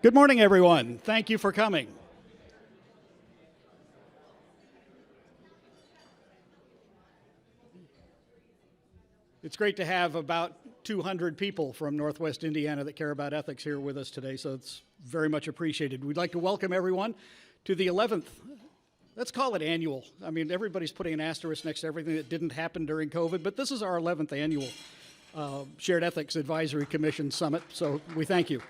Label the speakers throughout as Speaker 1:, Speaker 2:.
Speaker 1: Good morning, everyone. Thank you for coming. It's great to have about 200 people from Northwest Indiana that care about ethics here with us today, so it's very much appreciated. We'd like to welcome everyone to the 11th, let's call it annual. I mean, everybody's putting an asterisk next to everything that didn't happen during COVID, but this is our 11th annual Shared Ethics Advisory Commission Summit, so we thank you.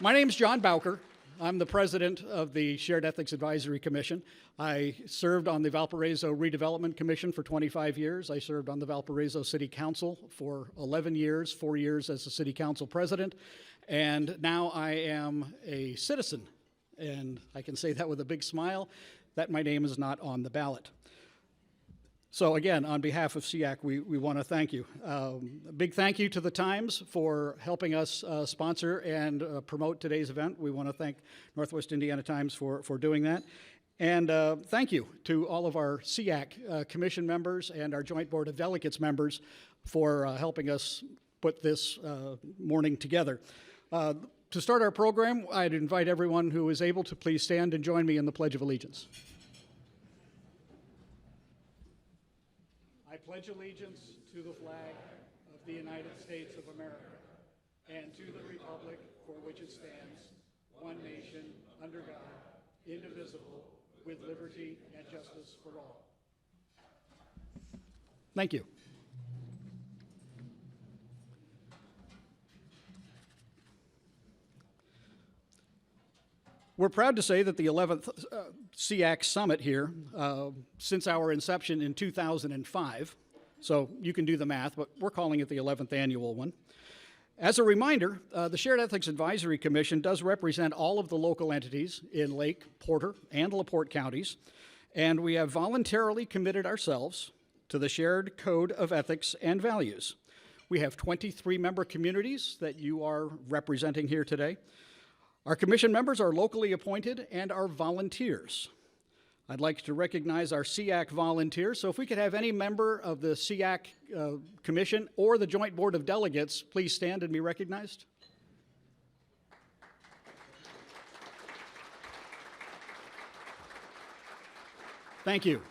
Speaker 1: My name is John Bowker. I'm the president of the Shared Ethics Advisory Commission. I served on the Valparaiso Redevelopment Commission for 25 years. I served on the Valparaiso City Council for 11 years, 4 years as the City Council president, and now I am a citizen. And I can say that with a big smile, that my name is not on the ballot. So again, on behalf of SEAC, we want to thank you. A big thank you to the Times for helping us sponsor and promote today's event. We want to thank Northwest Indiana Times for doing that. And thank you to all of our SEAC commission members and our Joint Board of Delegates members for helping us put this morning together. To start our program, I'd invite everyone who is able to please stand and join me in the Pledge of Allegiance. I pledge allegiance to the flag of the United States of America and to the republic for which it stands, one nation, under God, indivisible, with liberty and justice for all. Thank you. We're proud to say that the 11th SEAC Summit here, since our inception in 2005, so you can do the math, but we're calling it the 11th annual one. As a reminder, the Shared Ethics Advisory Commission does represent all of the local entities in Lake, Porter, and LaPorte counties, and we have voluntarily committed ourselves to the shared code of ethics and values. We have 23 member communities that you are representing here today. Our commission members are locally appointed and are volunteers. I'd like to recognize our SEAC volunteers, so if we could have any member of the SEAC Commission or the Joint Board of Delegates please stand and be recognized. Thank you.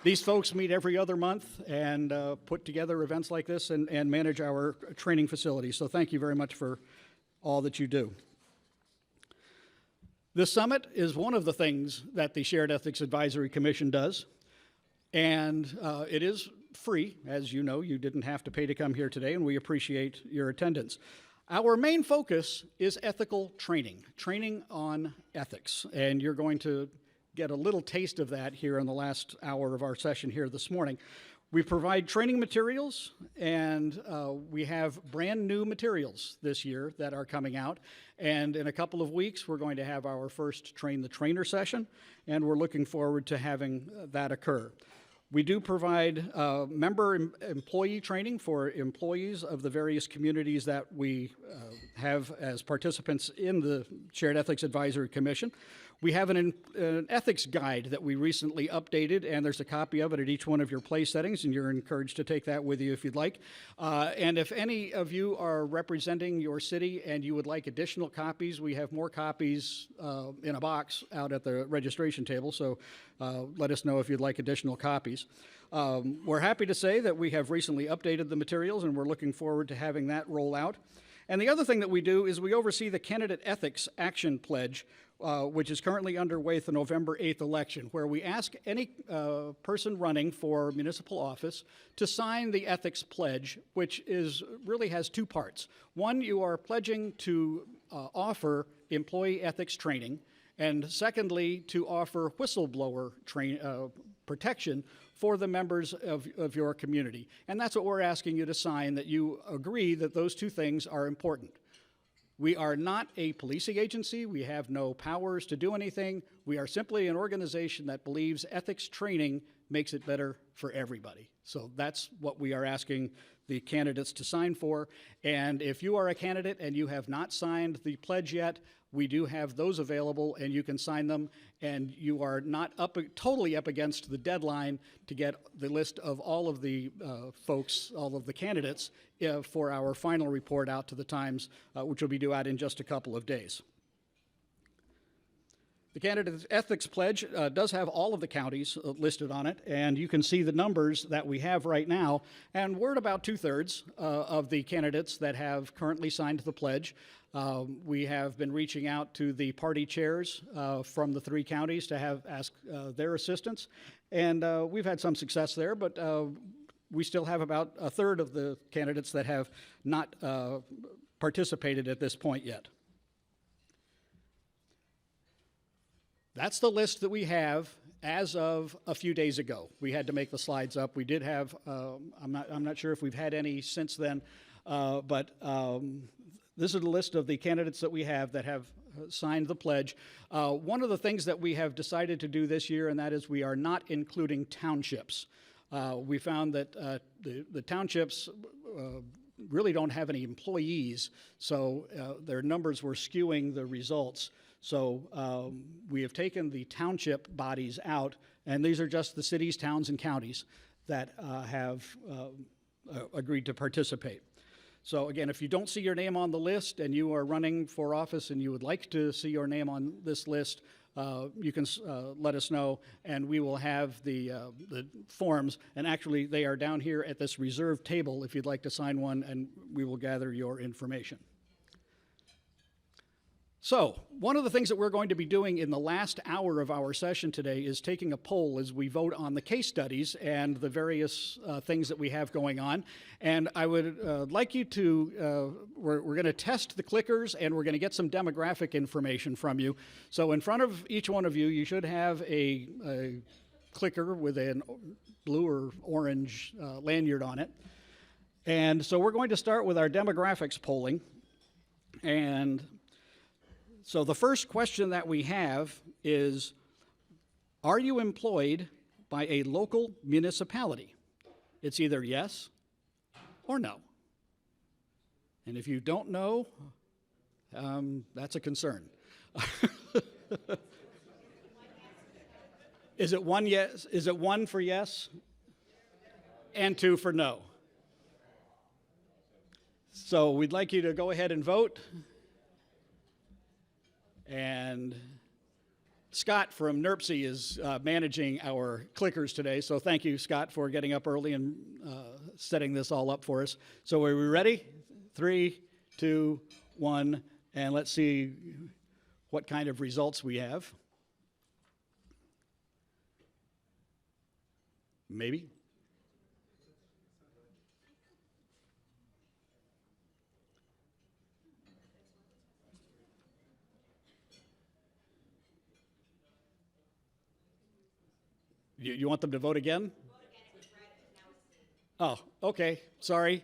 Speaker 1: These folks meet every other month and put together events like this and manage our training facilities, so thank you very much for all that you do. This summit is one of the things that the Shared Ethics Advisory Commission does, and it is free. As you know, you didn't have to pay to come here today, and we appreciate your attendance. Our main focus is ethical training, training on ethics, and you're going to get a little taste of that here in the last hour of our session here this morning. We provide training materials, and we have brand new materials this year that are coming out. And in a couple of weeks, we're going to have our first Train the Trainer session, and we're looking forward to having that occur. We do provide employee training for employees of the various communities that we have as participants in the Shared Ethics Advisory Commission. We have an ethics guide that we recently updated, and there's a copy of it at each one of your place settings, and you're encouraged to take that with you if you'd like. And if any of you are representing your city and you would like additional copies, we have more copies in a box out at the registration table, so let us know if you'd like additional copies. We're happy to say that we have recently updated the materials, and we're looking forward to having that roll out. And the other thing that we do is we oversee the Candidate Ethics Action Pledge, which is currently underway at the November 8th election, where we ask any person running for municipal office to sign the ethics pledge, which really has two parts. One, you are pledging to offer employee ethics training, and secondly, to offer whistleblower protection for the members of your community. And that's what we're asking you to sign, that you agree that those two things are important. We are not a policing agency. We have no powers to do anything. We are simply an organization that believes ethics training makes it better for everybody. So that's what we are asking the candidates to sign for. And if you are a candidate and you have not signed the pledge yet, we do have those available, and you can sign them, and you are not totally up against the deadline to get the list of all of the folks, all of the candidates, for our final report out to the Times, which will be due out in just a couple of days. The Candidate Ethics Pledge does have all of the counties listed on it, and you can see the numbers that we have right now, and we're at about 2/3 of the candidates that have currently signed the pledge. We have been reaching out to the party chairs from the 3 counties to ask their assistance, and we've had some success there, but we still have about 1/3 of the candidates that have not participated at this point yet. That's the list that we have as of a few days ago. We had to make the slides up. We did have, I'm not sure if we've had any since then, but this is the list of the candidates that we have that have signed the pledge. One of the things that we have decided to do this year, and that is we are not including townships. We found that the townships really don't have any employees, so their numbers were skewing the results. So we have taken the township bodies out, and these are just the cities, towns, and counties that have agreed to participate. So again, if you don't see your name on the list and you are running for office and you would like to see your name on this list, you can let us know, and we will have the forms. And actually, they are down here at this reserved table if you'd like to sign one, and we will gather your information. So, one of the things that we're going to be doing in the last hour of our session today is taking a poll as we vote on the case studies and the various things that we have going on. And I would like you to, we're going to test the clickers, and we're going to get some demographic information from you. So in front of each one of you, you should have a clicker with a blue or orange lanyard on it. And so we're going to start with our demographics polling. And so the first question that we have is, are you employed by a local municipality? It's either yes or no. And if you don't know, that's a concern. Is it one yes? Is it 1 for yes and 2 for no? So we'd like you to go ahead and vote. And Scott from NERPC is managing our clickers today, so thank you, Scott, for getting up early and setting this all up for us. So are we ready? 3, 2, 1, and let's see what kind of results we have. Maybe. You want them to vote again? Oh, okay, sorry.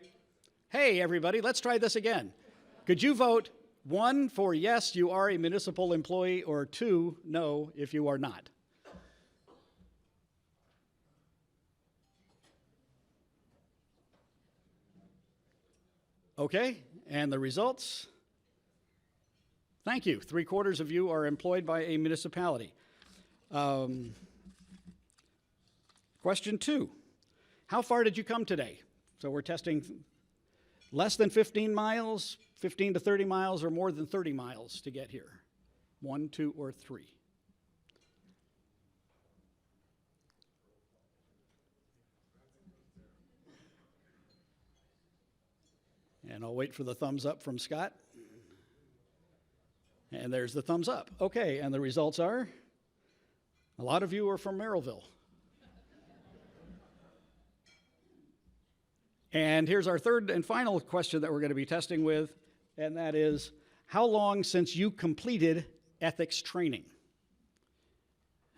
Speaker 1: Hey, everybody, let's try this again. Could you vote 1 for yes, you are a municipal employee, or 2, no, if you are not? Okay, and the results? Thank you. 3/4 of you are employed by a municipality. Question 2, how far did you come today? So we're testing less than 15 miles, 15 to 30 miles, or more than 30 miles to get here. 1, 2, or 3. And I'll wait for the thumbs up from Scott. And there's the thumbs up. Okay, and the results are, a lot of you are from Merrillville. And here's our third and final question that we're going to be testing with, and that is, how long since you completed ethics training?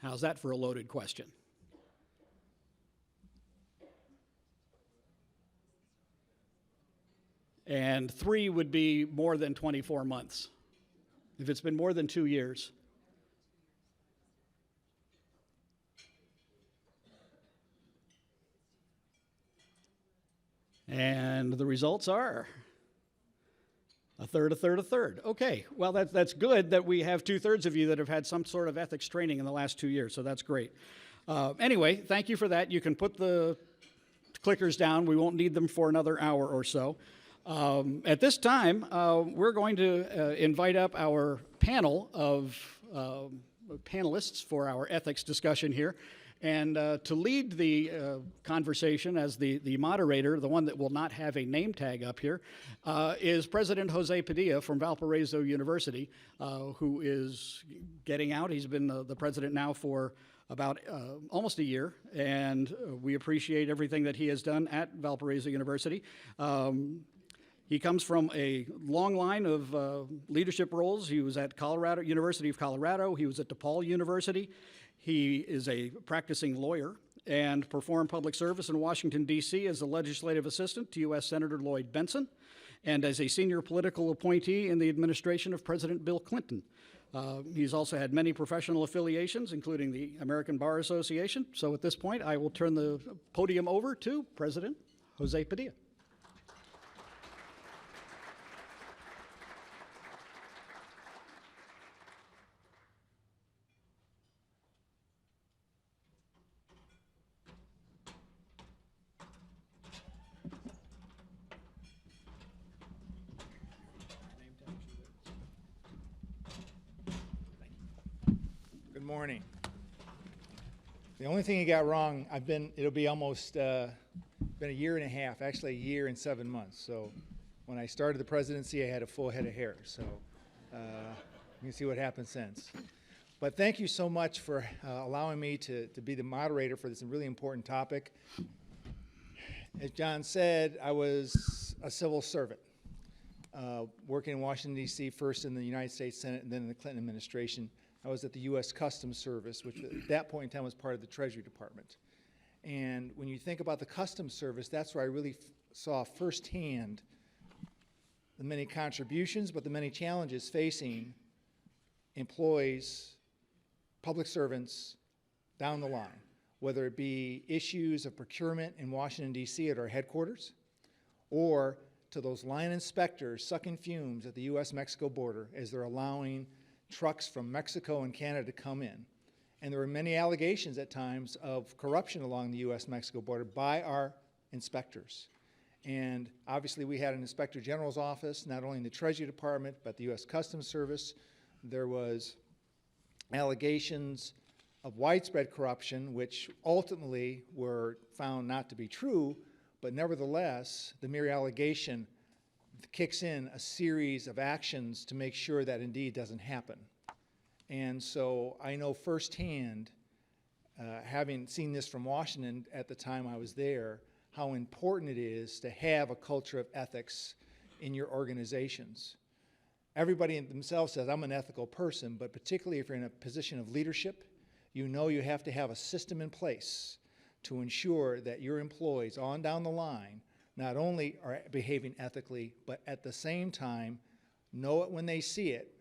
Speaker 1: How's that for a loaded question? And 3 would be more than 24 months. If it's been more than 2 years. And the results are, A third, a third, a third. Okay, well, that's good that we have 2/3 of you that have had some sort of ethics training in the last 2 years, so that's great. Anyway, thank you for that. You can put the clickers down. We won't need them for another hour or so. At this time, we're going to invite up our panel of panelists for our ethics discussion here. And to lead the conversation as the moderator, the one that will not have a name tag up here, is President Jose Padilla from Valparaiso University, who is getting out. He's been the president now for about almost a year, and we appreciate everything that he has done at Valparaiso University. He comes from a long line of leadership roles. He was at University of Colorado. He was at DePaul University. He is a practicing lawyer and performed public service in Washington, D.C. as a legislative assistant to U.S. Senator Lloyd Bentsen and as a senior political appointee in the administration of President Bill Clinton. He's also had many professional affiliations, including the American Bar Association. So at this point, I will turn the podium over to President Jose Padilla.
Speaker 2: Good morning. The only thing you got wrong, it'll be almost been a year and a half, actually a year and 7 months. So when I started the presidency, I had a full head of hair. So you can see what happened since. But thank you so much for allowing me to be the moderator for this really important topic. As John said, I was a civil servant, working in Washington, D.C., first in the United States Senate and then in the Clinton administration. I was at the U.S. Customs Service, which at that point in time was part of the Treasury Department. And when you think about the Customs Service, that's where I really saw firsthand the many contributions, but the many challenges facing employees, public servants down the line, whether it be issues of procurement in Washington, D.C. at our headquarters, or to those line inspectors sucking fumes at the U.S.-Mexico border as they're allowing trucks from Mexico and Canada to come in. And there were many allegations at times of corruption along the U.S.-Mexico border by our inspectors. And obviously we had an Inspector General's office, not only in the Treasury Department, but the U.S. Customs Service. There was allegations of widespread corruption, which ultimately were found not to be true, but nevertheless, the mere allegation kicks in a series of actions to make sure that indeed doesn't happen. And so I know firsthand, having seen this from Washington at the time I was there, how important it is to have a culture of ethics in your organizations. Everybody themselves says, I'm an ethical person, but particularly if you're in a position of leadership, you know you have to have a system in place to ensure that your employees on down the line not only are behaving ethically, but at the same time know it when they see it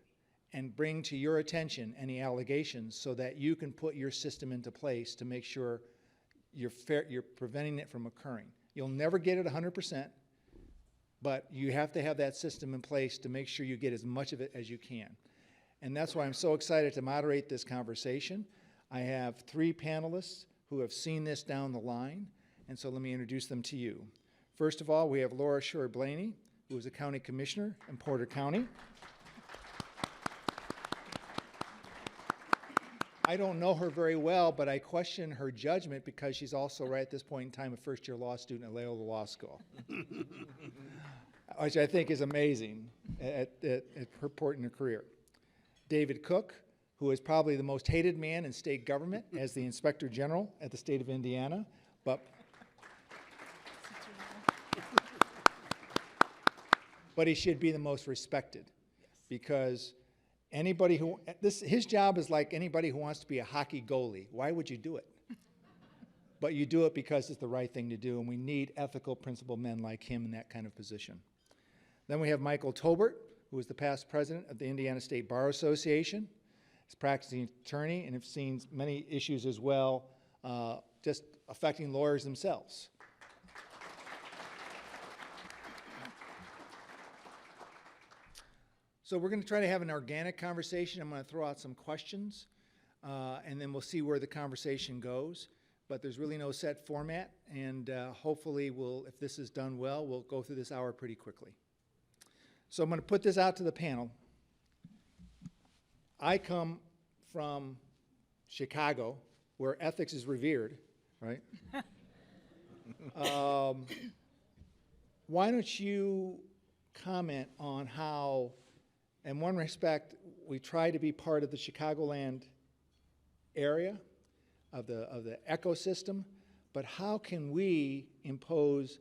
Speaker 2: and bring to your attention any allegations so that you can put your system into place to make sure you're preventing it from occurring. You'll never get it 100%, but you have to have that system in place to make sure you get as much of it as you can. And that's why I'm so excited to moderate this conversation. I have 3 panelists who have seen this down the line, and so let me introduce them to you. First of all, we have Laura Shore-Blaney, who is a county commissioner in Porter County. I don't know her very well, but I question her judgment because she's also right at this point in time a first-year law student at Loyola Law School, which I think is amazing at her point in her career. David Cook, who is probably the most hated man in state government as the Inspector General at the state of Indiana, but he should be the most respected, because anybody who, his job is like anybody who wants to be a hockey goalie. Why would you do it? But you do it because it's the right thing to do, and we need ethical, principled men like him in that kind of position. Then we have Michael Tolbert, who is the past president of the Indiana State Bar Association. He's a practicing attorney and have seen many issues as well, just affecting lawyers themselves. So we're going to try to have an organic conversation. I'm going to throw out some questions, and then we'll see where the conversation goes. But there's really no set format, and hopefully if this is done well, we'll go through this hour pretty quickly. So I'm going to put this out to the panel. I come from Chicago, where ethics is revered, right? Why don't you comment on how, in one respect, we try to be part of the Chicagoland area of the ecosystem, but how can we impose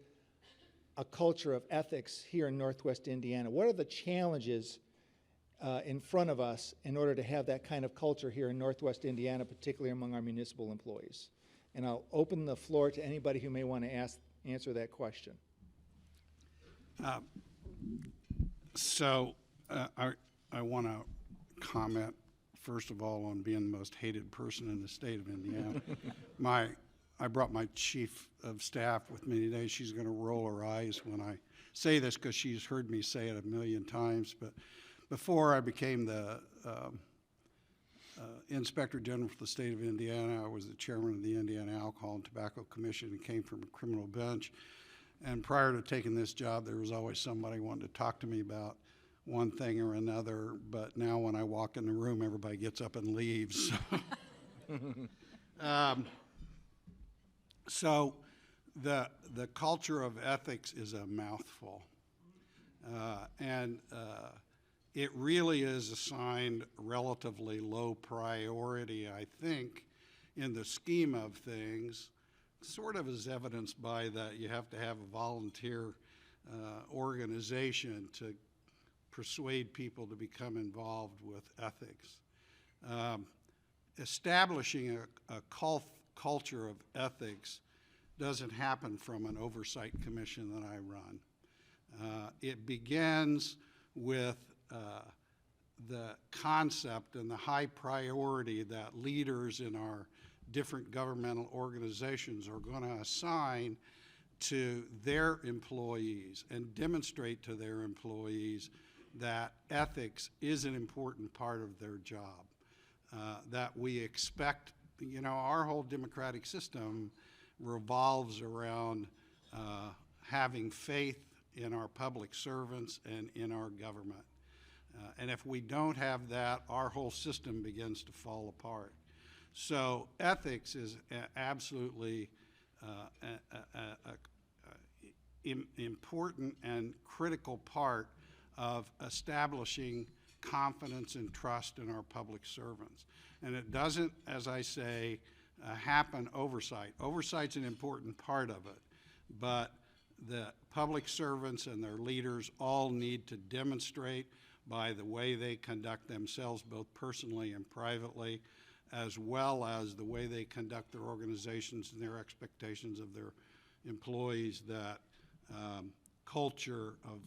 Speaker 2: a culture of ethics here in Northwest Indiana? What are the challenges in front of us in order to have that kind of culture here in Northwest Indiana, particularly among our municipal employees? And I'll open the floor to anybody who may want to answer that question.
Speaker 3: I want to comment, first of all, on being the most hated person in the state of Indiana. I brought my chief of staff with me today. She's going to roll her eyes when I say this because she's heard me say it a million times. But before I became the Inspector General for the state of Indiana, I was the chairman of the Indiana Alcohol and Tobacco Commission and came from a criminal bench. And prior to taking this job, there was always somebody wanting to talk to me about one thing or another. But now when I walk in the room, everybody gets up and leaves. So the culture of ethics is a mouthful. It really is assigned relatively low priority, I think, in the scheme of things, sort of as evidenced by that you have to have a volunteer organization to persuade people to become involved with ethics. Establishing a culture of ethics doesn't happen from an oversight commission that I run. It begins with the concept and the high priority that leaders in our different governmental organizations are going to assign to their employees and demonstrate to their employees that ethics is an important part of their job. That we expect, our whole democratic system revolves around having faith in our public servants and in our government. And if we don't have that, our whole system begins to fall apart. So ethics is absolutely important and critical part of establishing confidence and trust in our public servants. And it doesn't, as I say, happen oversight. Oversight's an important part of it, but the public servants and their leaders all need to demonstrate by the way they conduct themselves, both personally and privately, as well as the way they conduct their organizations and their expectations of their employees, that culture of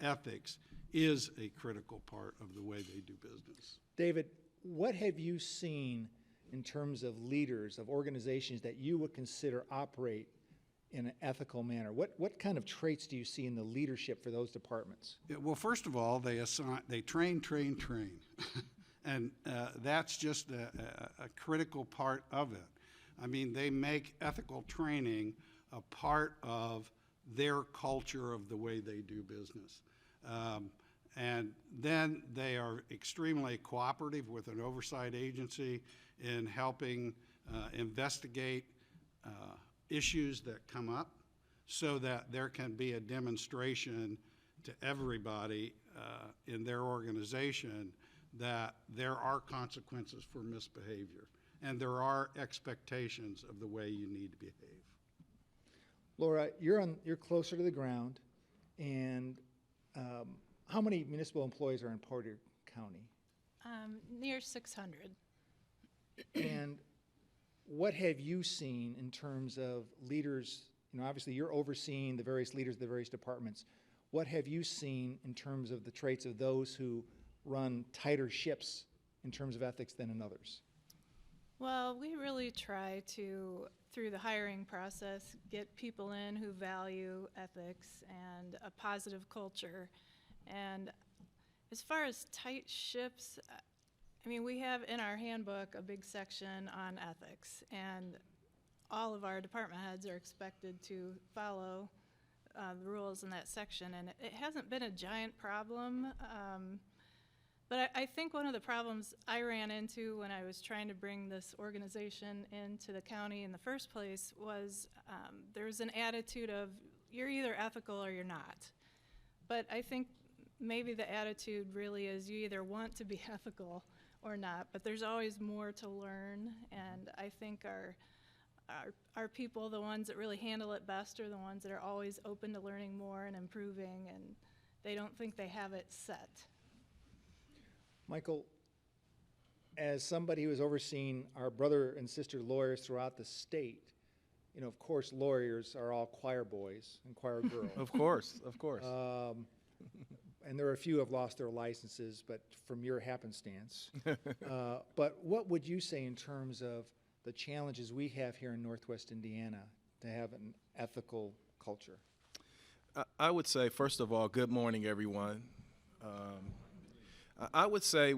Speaker 3: ethics is a critical part of the way they do business.
Speaker 2: David, what have you seen in terms of leaders of organizations that you would consider operate in an ethical manner? What kind of traits do you see in the leadership for those departments?
Speaker 3: Yeah, well, first of all, they train. And that's just a critical part of it. I mean, they make ethical training a part of their culture of the way they do business. And then they are extremely cooperative with an oversight agency in helping investigate issues that come up so that there can be a demonstration to everybody in their organization that there are consequences for misbehavior and there are expectations of the way you need to behave.
Speaker 2: Laura, you're closer to the ground, and how many municipal employees are in Porter County?
Speaker 4: Near 600.
Speaker 2: And what have you seen in terms of leaders? Obviously you're overseeing the various leaders of the various departments. What have you seen in terms of the traits of those who run tighter ships in terms of ethics than in others?
Speaker 4: Well, we really try to, through the hiring process, get people in who value ethics and a positive culture. And As far as tight ships, I mean, we have in our handbook a big section on ethics, and all of our department heads are expected to follow the rules in that section, and it hasn't been a giant problem. But I think one of the problems I ran into when I was trying to bring this organization into the county in the first place was there's an attitude of you're either ethical or you're not. But I think maybe the attitude really is you either want to be ethical or not, but there's always more to learn, and I think our people, the ones that really handle it best, are the ones that are always open to learning more and improving, and they don't think they have it set.
Speaker 2: Michael, as somebody who has overseen our brother and sister lawyers throughout the state, you know, of course, lawyers are all choir boys and choir girls.
Speaker 5: Of course, of course.
Speaker 2: And there are a few who have lost their licenses, but from your happenstance. But what would you say in terms of the challenges we have here in Northwest Indiana to have an ethical culture?
Speaker 5: I would say, first of all, good morning, everyone. I would say,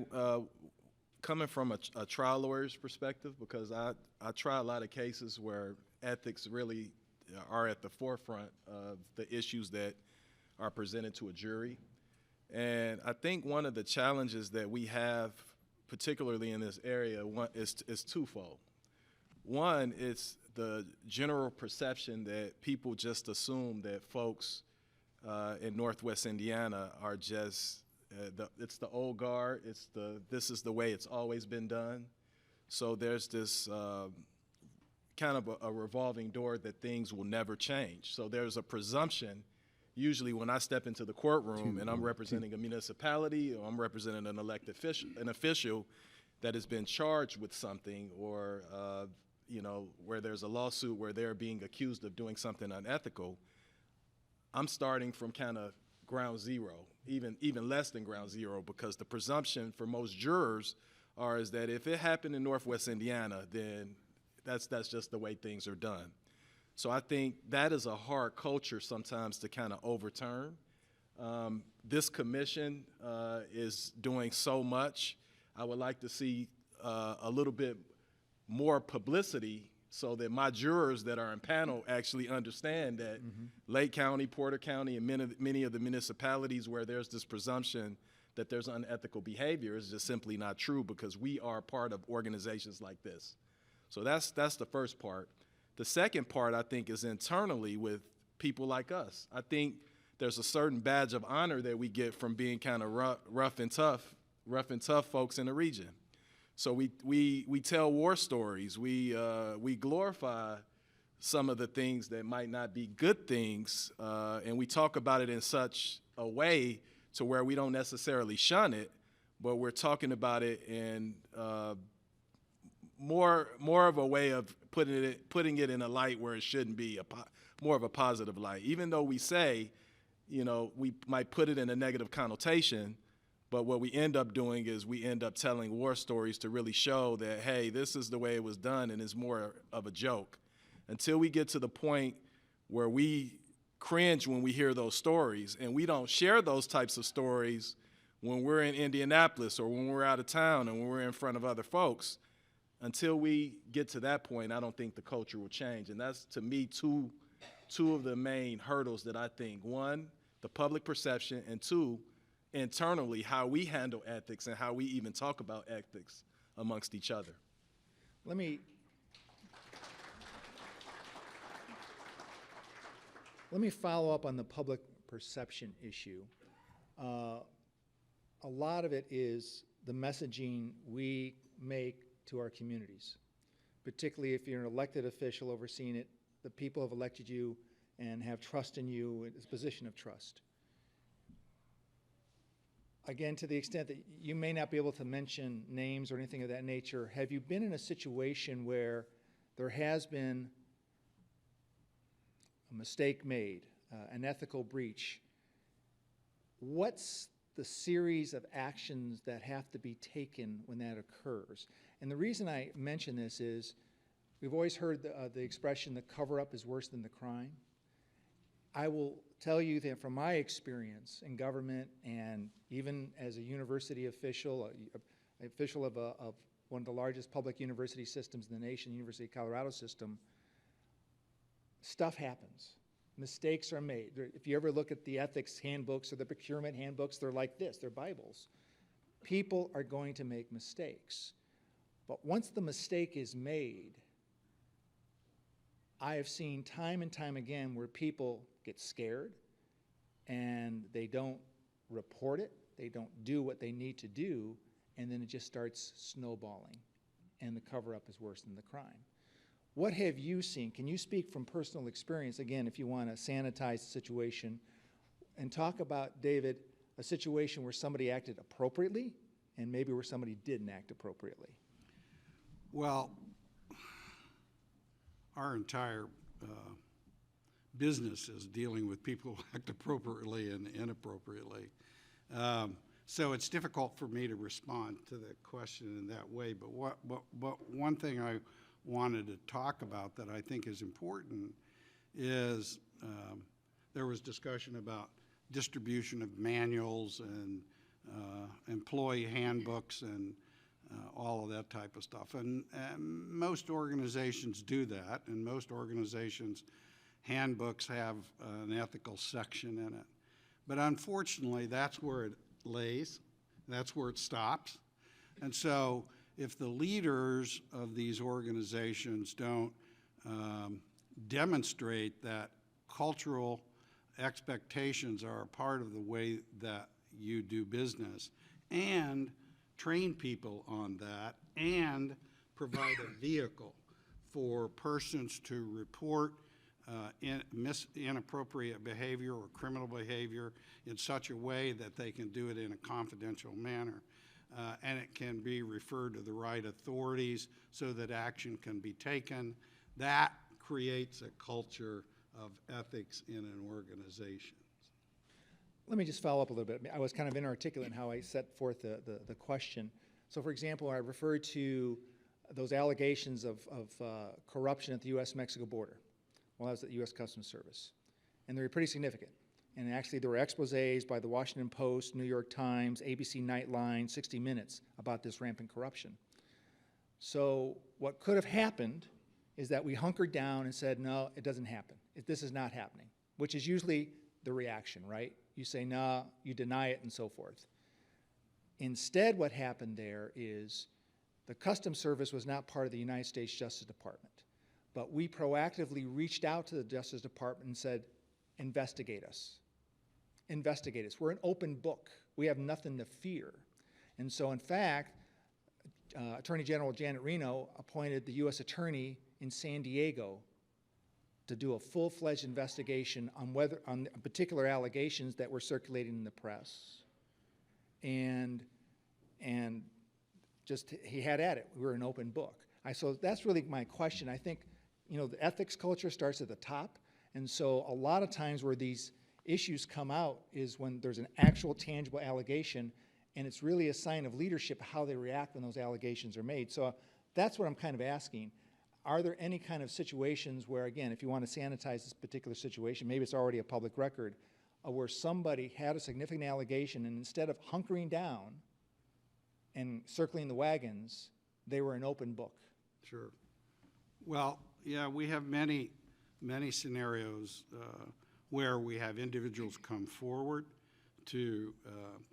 Speaker 5: coming from a trial lawyer's perspective, because I try a lot of cases where ethics really are at the forefront of the issues that are presented to a jury. And I think one of the challenges that we have, particularly in this area, is twofold. One, it's the general perception that people just assume that folks in Northwest Indiana are just, it's the old guard, this is the way it's always been done. So there's this kind of a revolving door that things will never change. So there's a presumption, usually when I step into the courtroom and I'm representing a municipality or I'm representing an elected official that has been charged with something, or you know, where there's a lawsuit where they're being accused of doing something unethical, I'm starting from kind of ground zero, even less than ground zero, because the presumption for most jurors is that if it happened in Northwest Indiana, then that's just the way things are done. So I think that is a hard culture sometimes to kind of overturn. This commission is doing so much. I would like to see a little bit more publicity so that my jurors that are in panel actually understand that Lake County, Porter County, and many of the municipalities where there's this presumption that there's unethical behavior is just simply not true, because we are part of organizations like this. So that's the first part. The second part, I think, is internally with people like us. I think there's a certain badge of honor that we get from being kind of rough and tough folks in the region. So we tell war stories. We glorify some of the things that might not be good things, and we talk about it in such a way to where we don't necessarily shun it, but we're talking about it in more of a way of putting it in a light where it shouldn't be, more of a positive light. Even though we say, you know, we might put it in a negative connotation, but what we end up doing is we end up telling war stories to really show that, hey, this is the way it was done, and it's more of a joke. Until we get to the point where we cringe when we hear those stories, and we don't share those types of stories when we're in Indianapolis or when we're out of town and when we're in front of other folks, until we get to that point, I don't think the culture will change. And that's, to me, two of the main hurdles that I think. One, the public perception, and two, internally, how we handle ethics and how we even talk about ethics amongst each other.
Speaker 2: Let me follow up on the public perception issue. A lot of it is the messaging we make to our communities, particularly if you're an elected official overseeing it. The people have elected you and have trust in you. It's a position of trust. Again, to the extent that you may not be able to mention names or anything of that nature, have you been in a situation where there has been a mistake made, an ethical breach? What's the series of actions that have to be taken when that occurs? And the reason I mention this is we've always heard the expression, the cover-up is worse than the crime. I will tell you that from my experience in government and even as a university official, a official of one of the largest public university systems in the nation, University of Colorado system, stuff happens. Mistakes are made. If you ever look at the ethics handbooks or the procurement handbooks, they're like this, they're Bibles. People are going to make mistakes. But once the mistake is made, I have seen time and time again where people get scared and they don't report it, they don't do what they need to do, and then it just starts snowballing, and the cover-up is worse than the crime. What have you seen? Can you speak from personal experience, again, if you want to sanitize the situation, and talk about, David, a situation where somebody acted appropriately and maybe where somebody didn't act appropriately?
Speaker 3: Well, our entire business is dealing with people who act appropriately and inappropriately. So it's difficult for me to respond to the question in that way. But one thing I wanted to talk about that I think is important is there was discussion about distribution of manuals and employee handbooks and all of that type of stuff. And most organizations do that, and most organizations' handbooks have an ethical section in it. But unfortunately, that's where it lays, that's where it stops. And so if the leaders of these organizations don't demonstrate that cultural expectations are a part of the way that you do business, and train people on that, and provide a vehicle for persons to report inappropriate behavior or criminal behavior in such a way that they can do it in a confidential manner. And it can be referred to the right authorities so that action can be taken. That creates a culture of ethics in an organization.
Speaker 2: Let me just follow up a little bit. I was kind of inarticulate in how I set forth the question. So for example, I referred to those allegations of corruption at the U.S.-Mexico border while I was at the U.S. Customs Service. And they were pretty significant. And actually there were exposés by the Washington Post, New York Times, ABC Nightline, 60 Minutes about this rampant corruption. So what could have happened is that we hunkered down and said, no, it doesn't happen. This is not happening, which is usually the reaction, right? You say, no, you deny it, and so forth. Instead, what happened there is the Customs Service was not part of the United States Justice Department, but we proactively reached out to the Justice Department and said, investigate us. Investigate us. We're an open book. We have nothing to fear. And so, in fact, Attorney General Janet Reno appointed the U.S. Attorney in San Diego to do a full-fledged investigation on particular allegations that were circulating in the press. And just he had at it. We were an open book. So that's really my question. I think, the ethics culture starts at the top, and so a lot of times where these issues come out is when there's an actual tangible allegation, and it's really a sign of leadership how they react when those allegations are made. So that's what I'm kind of asking. Are there any kind of situations where, again, if you want to sanitize this particular situation, maybe it's already a public record, where somebody had a significant allegation and instead of hunkering down and circling the wagons, they were an open book?
Speaker 3: Sure. Well, yeah, we have many scenarios where we have individuals come forward to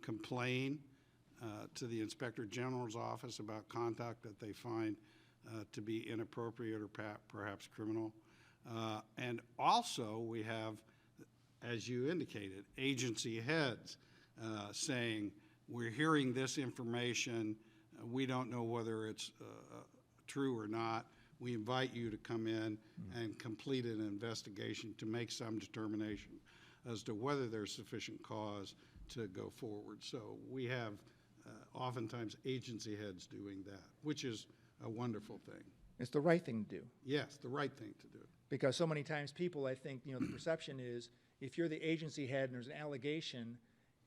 Speaker 3: complain to the Inspector General's office about conduct that they find to be inappropriate or perhaps criminal. And also we have, as you indicated, agency heads saying, we're hearing this information, we don't know whether it's true or not. We invite you to come in and complete an investigation to make some determination as to whether there's sufficient cause to go forward. So we have oftentimes agency heads doing that, which is a wonderful thing.
Speaker 2: It's the right thing to do.
Speaker 3: Yes, the right thing to do.
Speaker 2: Because so many times people, I think, the perception is if you're the agency head and there's an allegation,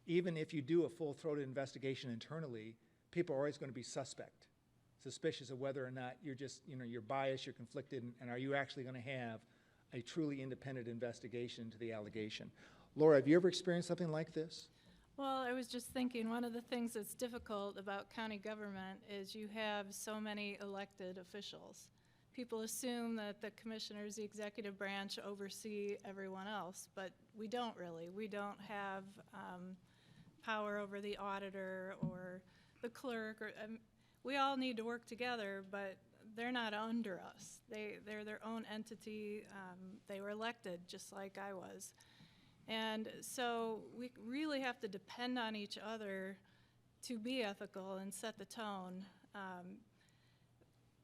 Speaker 2: even if you do a full-throated investigation internally, people are always going to be suspicious of whether or not you're just, you're biased, you're conflicted, and are you actually going to have a truly independent investigation into the allegation. Laura, have you ever experienced something like this?
Speaker 4: Well, I was just thinking, one of the things that's difficult about county government is you have so many elected officials. People assume that the commissioners, the executive branch, oversee everyone else, but we don't really. We don't have power over the auditor or the clerk. We all need to work together, but they're not under us. They're their own entity. They were elected just like I was. And so we really have to depend on each other to be ethical and set the tone.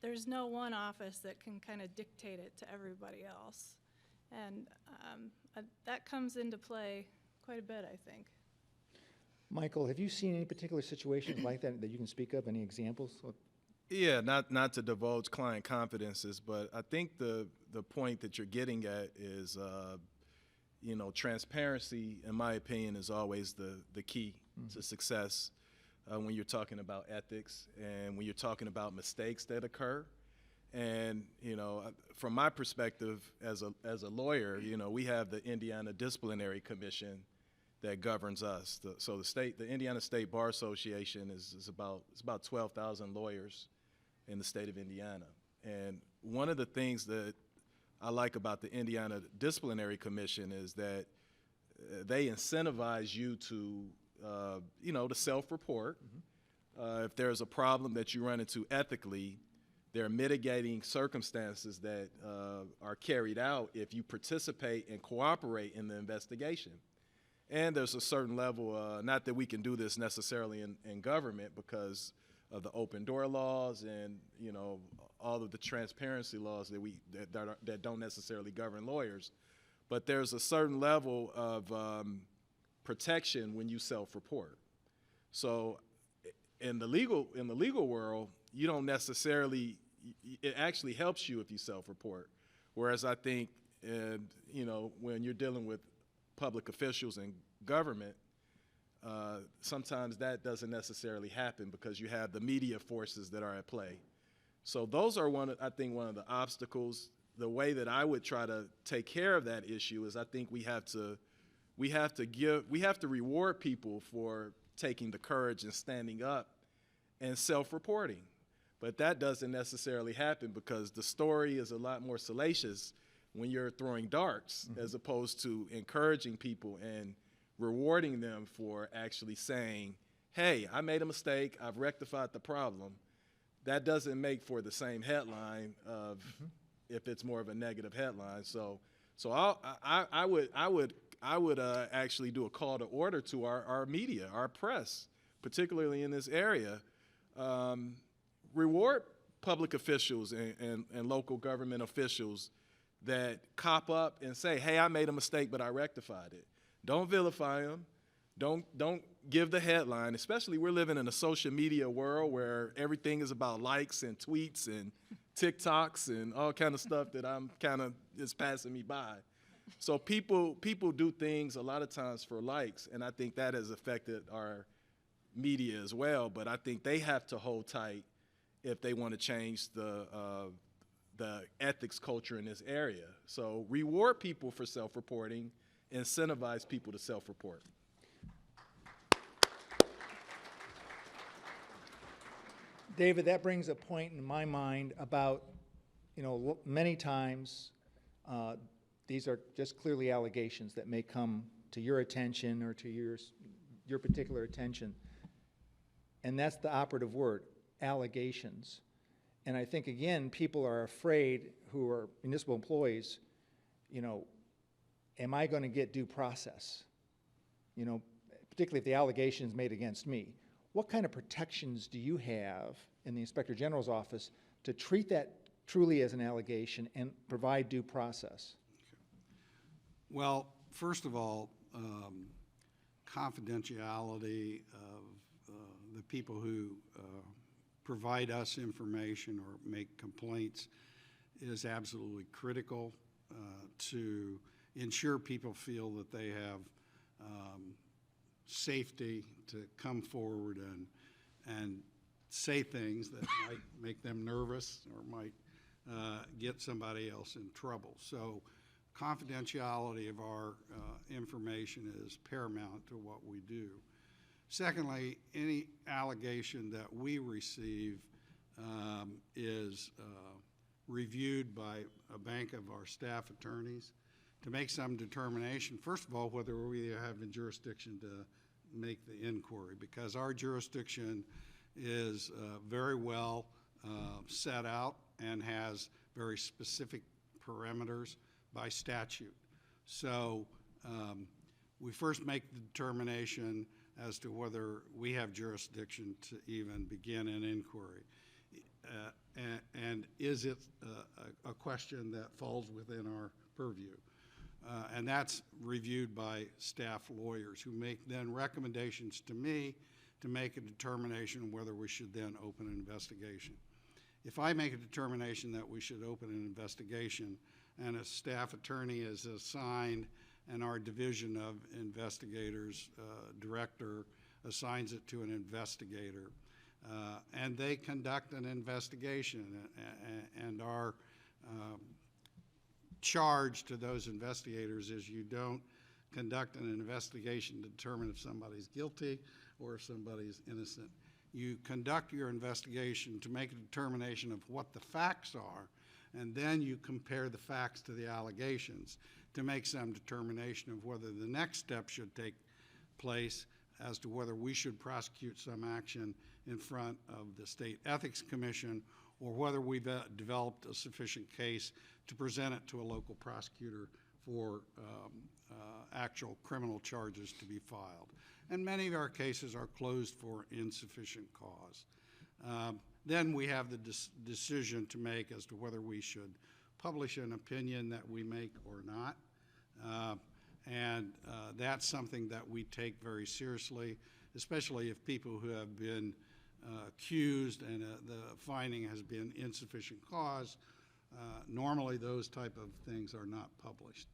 Speaker 4: There's no one office that can kind of dictate it to everybody else. And that comes into play quite a bit, I think.
Speaker 2: Michael, have you seen any particular situations like that that you can speak of? Any examples?
Speaker 5: Yeah, not to divulge client confidences, but I think the point that you're getting at is, transparency, in my opinion, is always the key to success when you're talking about ethics and when you're talking about mistakes that occur. And, from my perspective as a lawyer, we have the Indiana Disciplinary Commission that governs us. The Indiana State Bar Association is about 12,000 lawyers in the state of Indiana. And one of the things that I like about the Indiana Disciplinary Commission is that they incentivize you to, to self-report. If there's a problem that you run into ethically, there are mitigating circumstances that are carried out if you participate and cooperate in the investigation. And there's a certain level, not that we can do this necessarily in government because of the open door laws and, all of the transparency laws that don't necessarily govern lawyers. But there's a certain level of protection when you self-report. So in the legal world, you don't necessarily, it actually helps you if you self-report. Whereas I think, when you're dealing with public officials and government, sometimes that doesn't necessarily happen because you have the media forces that are at play. So those are one of the obstacles. The way that I would try to take care of that issue is I think we have to reward people for taking the courage and standing up and self-reporting. But that doesn't necessarily happen because the story is a lot more salacious when you're throwing darts as opposed to encouraging people and rewarding them for actually saying, hey, I made a mistake, I've rectified the problem. That doesn't make for the same headline of if it's more of a negative headline. So I would actually do a call to order to our media, our press, particularly in this area. Reward public officials and local government officials that cop up and say, hey, I made a mistake, but I rectified it. Don't vilify them. Don't give the headline, especially we're living in a social media world where everything is about likes and tweets and TikToks and all kind of stuff that is passing me by. So people do things a lot of times for likes, and I think that has affected our media as well, but I think they have to hold tight if they want to change the ethics culture in this area. So reward people for self-reporting, incentivize people to self-report.
Speaker 2: David, that brings a point in my mind about, many times these are just clearly allegations that may come to your attention or to your particular attention. And that's the operative word, allegations. And I think, again, people are afraid who are municipal employees, am I going to get due process? Particularly if the allegation is made against me. What kind of protections do you have in the Inspector General's office to treat that truly as an allegation and provide due process?
Speaker 3: Well, first of all, confidentiality of the people who provide us information or make complaints is absolutely critical to ensure people feel that they have safety to come forward and say things that might make them nervous or might get somebody else in trouble. So confidentiality of our information is paramount to what we do. Secondly, any allegation that we receive is reviewed by a bank of our staff attorneys to make some determination, first of all, whether we have a jurisdiction to make the inquiry, because our jurisdiction is very well set out and has very specific parameters by statute. So we first make the determination as to whether we have jurisdiction to even begin an inquiry. And is it a question that falls within our purview? And that's reviewed by staff lawyers who make then recommendations to me to make a determination whether we should then open an investigation. If I make a determination that we should open an investigation and a staff attorney is assigned and our division of investigators director assigns it to an investigator, and they conduct an investigation, and our charge to those investigators is you don't conduct an investigation to determine if somebody's guilty or if somebody's innocent. You conduct your investigation to make a determination of what the facts are, and then you compare the facts to the allegations to make some determination of whether the next step should take place as to whether we should prosecute some action in front of the State Ethics Commission or whether we've developed a sufficient case to present it to a local prosecutor for actual criminal charges to be filed. And many of our cases are closed for insufficient cause. Then we have the decision to make as to whether we should publish an opinion that we make or not. And that's something that we take very seriously, especially if people who have been accused and the finding has been insufficient cause. Normally those type of things are not published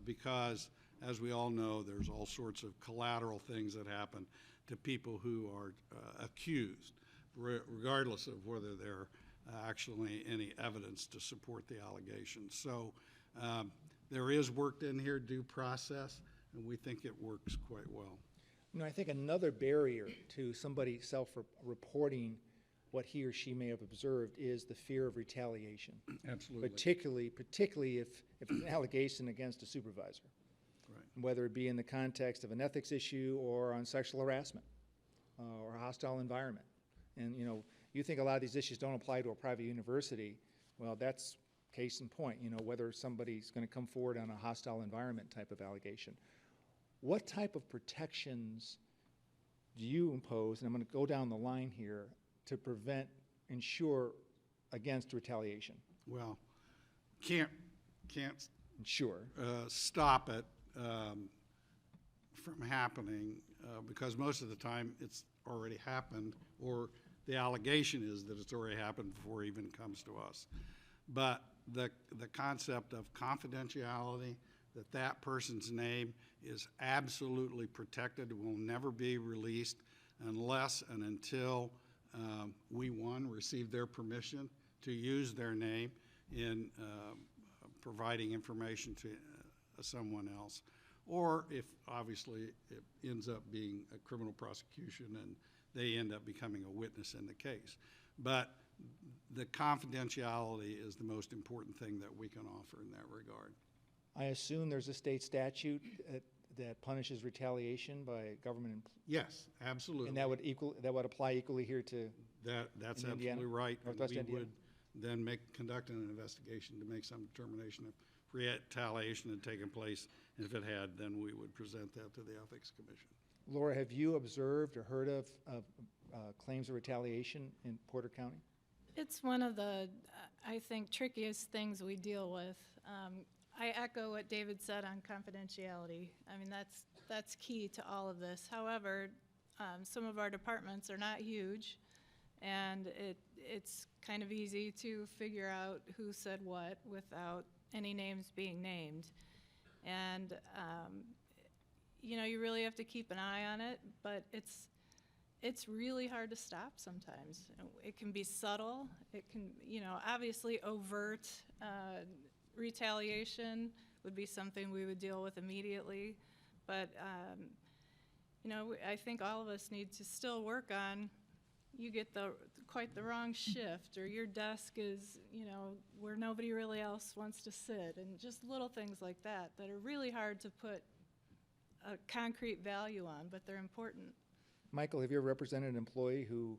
Speaker 3: because, as we all know, there's all sorts of collateral things that happen to people who are accused, regardless of whether there actually any evidence to support the allegations. So there is worked in here, due process, and we think it works quite well.
Speaker 2: You know, I think another barrier to somebody self-reporting what he or she may have observed is the fear of retaliation.
Speaker 3: Absolutely.
Speaker 2: Particularly if it's an allegation against a supervisor.
Speaker 3: Right.
Speaker 2: Whether it be in the context of an ethics issue or on sexual harassment or a hostile environment. And, you know, you think a lot of these issues don't apply to a private university. Well, that's case in point, you know, whether somebody's going to come forward on a hostile environment type of allegation. What type of protections do you impose, and I'm going to go down the line here, to ensure against retaliation?
Speaker 3: Well, can't
Speaker 2: Ensure.
Speaker 3: stop it from happening because most of the time it's already happened, or the allegation is that it's already happened before it even comes to us. But the concept of confidentiality, that person's name is absolutely protected, will never be released unless and until we, one, receive their permission to use their name in providing information to someone else, or if obviously it ends up being a criminal prosecution and they end up becoming a witness in the case. But the confidentiality is the most important thing that we can offer in that regard.
Speaker 2: I assume there's a state statute that punishes retaliation by government.
Speaker 3: Yes, absolutely.
Speaker 2: And that would apply equally here to.
Speaker 3: That's
Speaker 2: in Indiana?
Speaker 3: absolutely right. And
Speaker 2: Northwest
Speaker 3: we
Speaker 2: Indiana?
Speaker 3: would then conduct an investigation to make some determination if retaliation had taken place. And if it had, then we would present that to the Ethics Commission.
Speaker 2: Laura, have you observed or heard of claims of retaliation in Porter County?
Speaker 4: It's one of the, I think, trickiest things we deal with. I echo what David said on confidentiality. I mean, that's key to all of this. However, some of our departments are not huge, and it's kind of easy to figure out who said what without any names being named. And, you know, you really have to keep an eye on it, but it's really hard to stop sometimes. It can be subtle. It can, you know, obviously overt retaliation would be something we would deal with immediately. But, you know, I think all of us need to still work on, you get quite the wrong shift, or your desk is, you know, where nobody really else wants to sit, and just little things like that that are really hard to put a concrete value on, but they're important.
Speaker 2: Michael, have you ever represented an employee who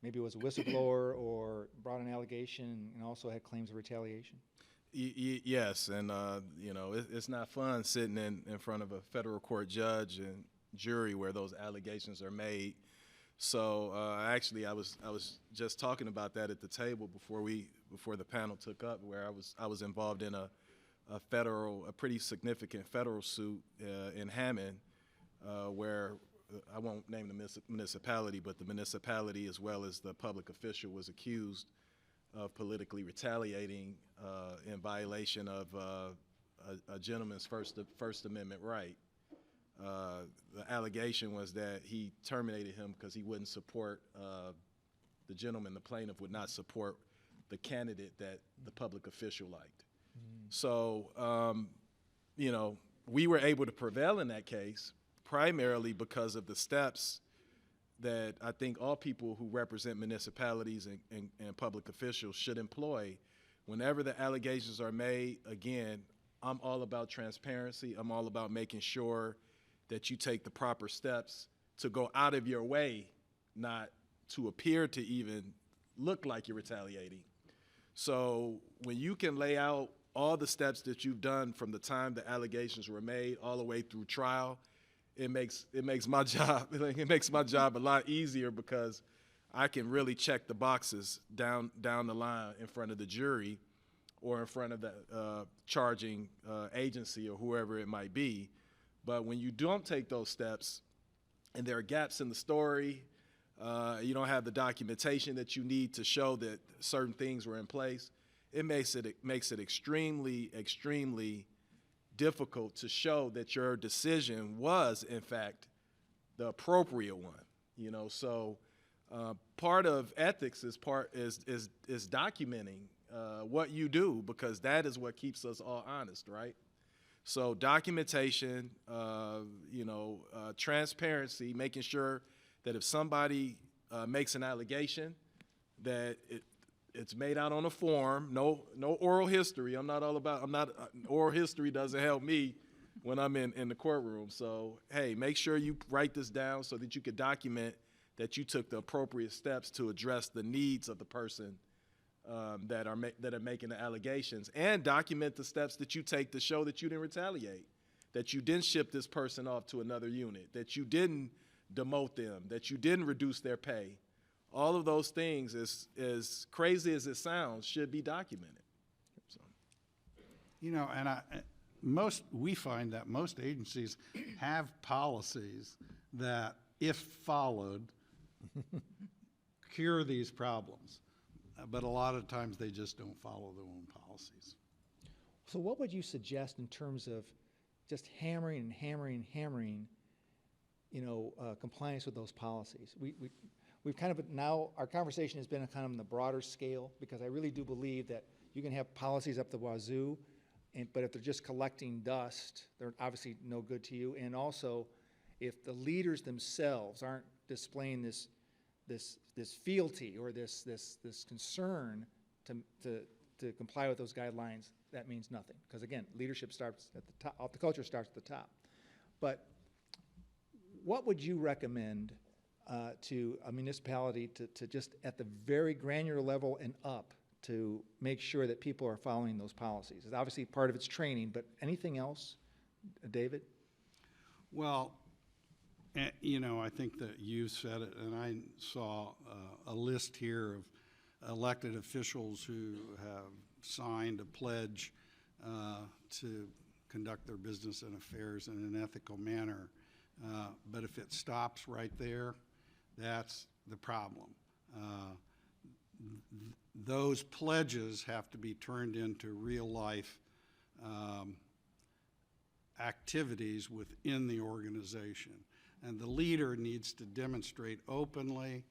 Speaker 2: maybe was a whistleblower or brought an allegation and also had claims of retaliation?
Speaker 5: Yes, and you know, it's not fun sitting in front of a federal court judge and jury where those allegations are made. So actually, I was just talking about that at the table before the panel took up, where I was involved in a pretty significant federal suit in Hammond, where I won't name the municipality, but the municipality as well as the public official was accused of politically retaliating in violation of a gentleman's First Amendment right. The allegation was that he terminated him because he wouldn't support, the gentleman, the plaintiff, would not support the candidate that the public official liked. So, you know, we were able to prevail in that case primarily because of the steps that I think all people who represent municipalities and public officials should employ. Whenever the allegations are made, again, I'm all about transparency. I'm all about making sure that you take the proper steps to go out of your way, not to appear to even look like you're retaliating. So when you can lay out all the steps that you've done from the time the allegations were made all the way through trial, it makes my job a lot easier, because I can really check the boxes down the line in front of the jury or in front of the charging agency or whoever it might be. But when you don't take those steps and there are gaps in the story, you don't have the documentation that you need to show that certain things were in place, it makes it extremely, extremely difficult to show that your decision was, in fact, the appropriate one. You know, so part of ethics is documenting what you do, because that is what keeps us all honest, right? So documentation, you know, transparency, making sure that if somebody makes an allegation, that it's made out on a form, no oral history. Oral history doesn't help me when I'm in the courtroom. So, hey, make sure you write this down so that you could document that you took the appropriate steps to address the needs of the person that are making the allegations, and document the steps that you take to show that you didn't retaliate, that you didn't ship this person off to another unit, that you didn't demote them, that you didn't reduce their pay. All of those things, as crazy as it sounds, should be documented. So.
Speaker 3: You know, and we find that most agencies have policies that, if followed, cure these problems. But a lot of times they just don't follow their own policies.
Speaker 2: So what would you suggest in terms of just hammering, you know, compliance with those policies? We've kind of, now our conversation has been kind of on the broader scale, because I really do believe that you can have policies up the wazoo, but if they're just collecting dust, they're obviously no good to you. And also, if the leaders themselves aren't displaying this fealty or this concern to comply with those guidelines, that means nothing. Because again, leadership starts at the top, the culture starts at the top. But what would you recommend to a municipality to just at the very granular level and up to make sure that people are following those policies? It's obviously part of its training, but anything else, David?
Speaker 3: Well, you know, I think that you said it, and I saw a list here of elected officials who have signed a pledge to conduct their business and affairs in an ethical manner. But if it stops right there, that's the problem. Those pledges have to be turned into real life activities within the organization. And the leader needs to demonstrate openly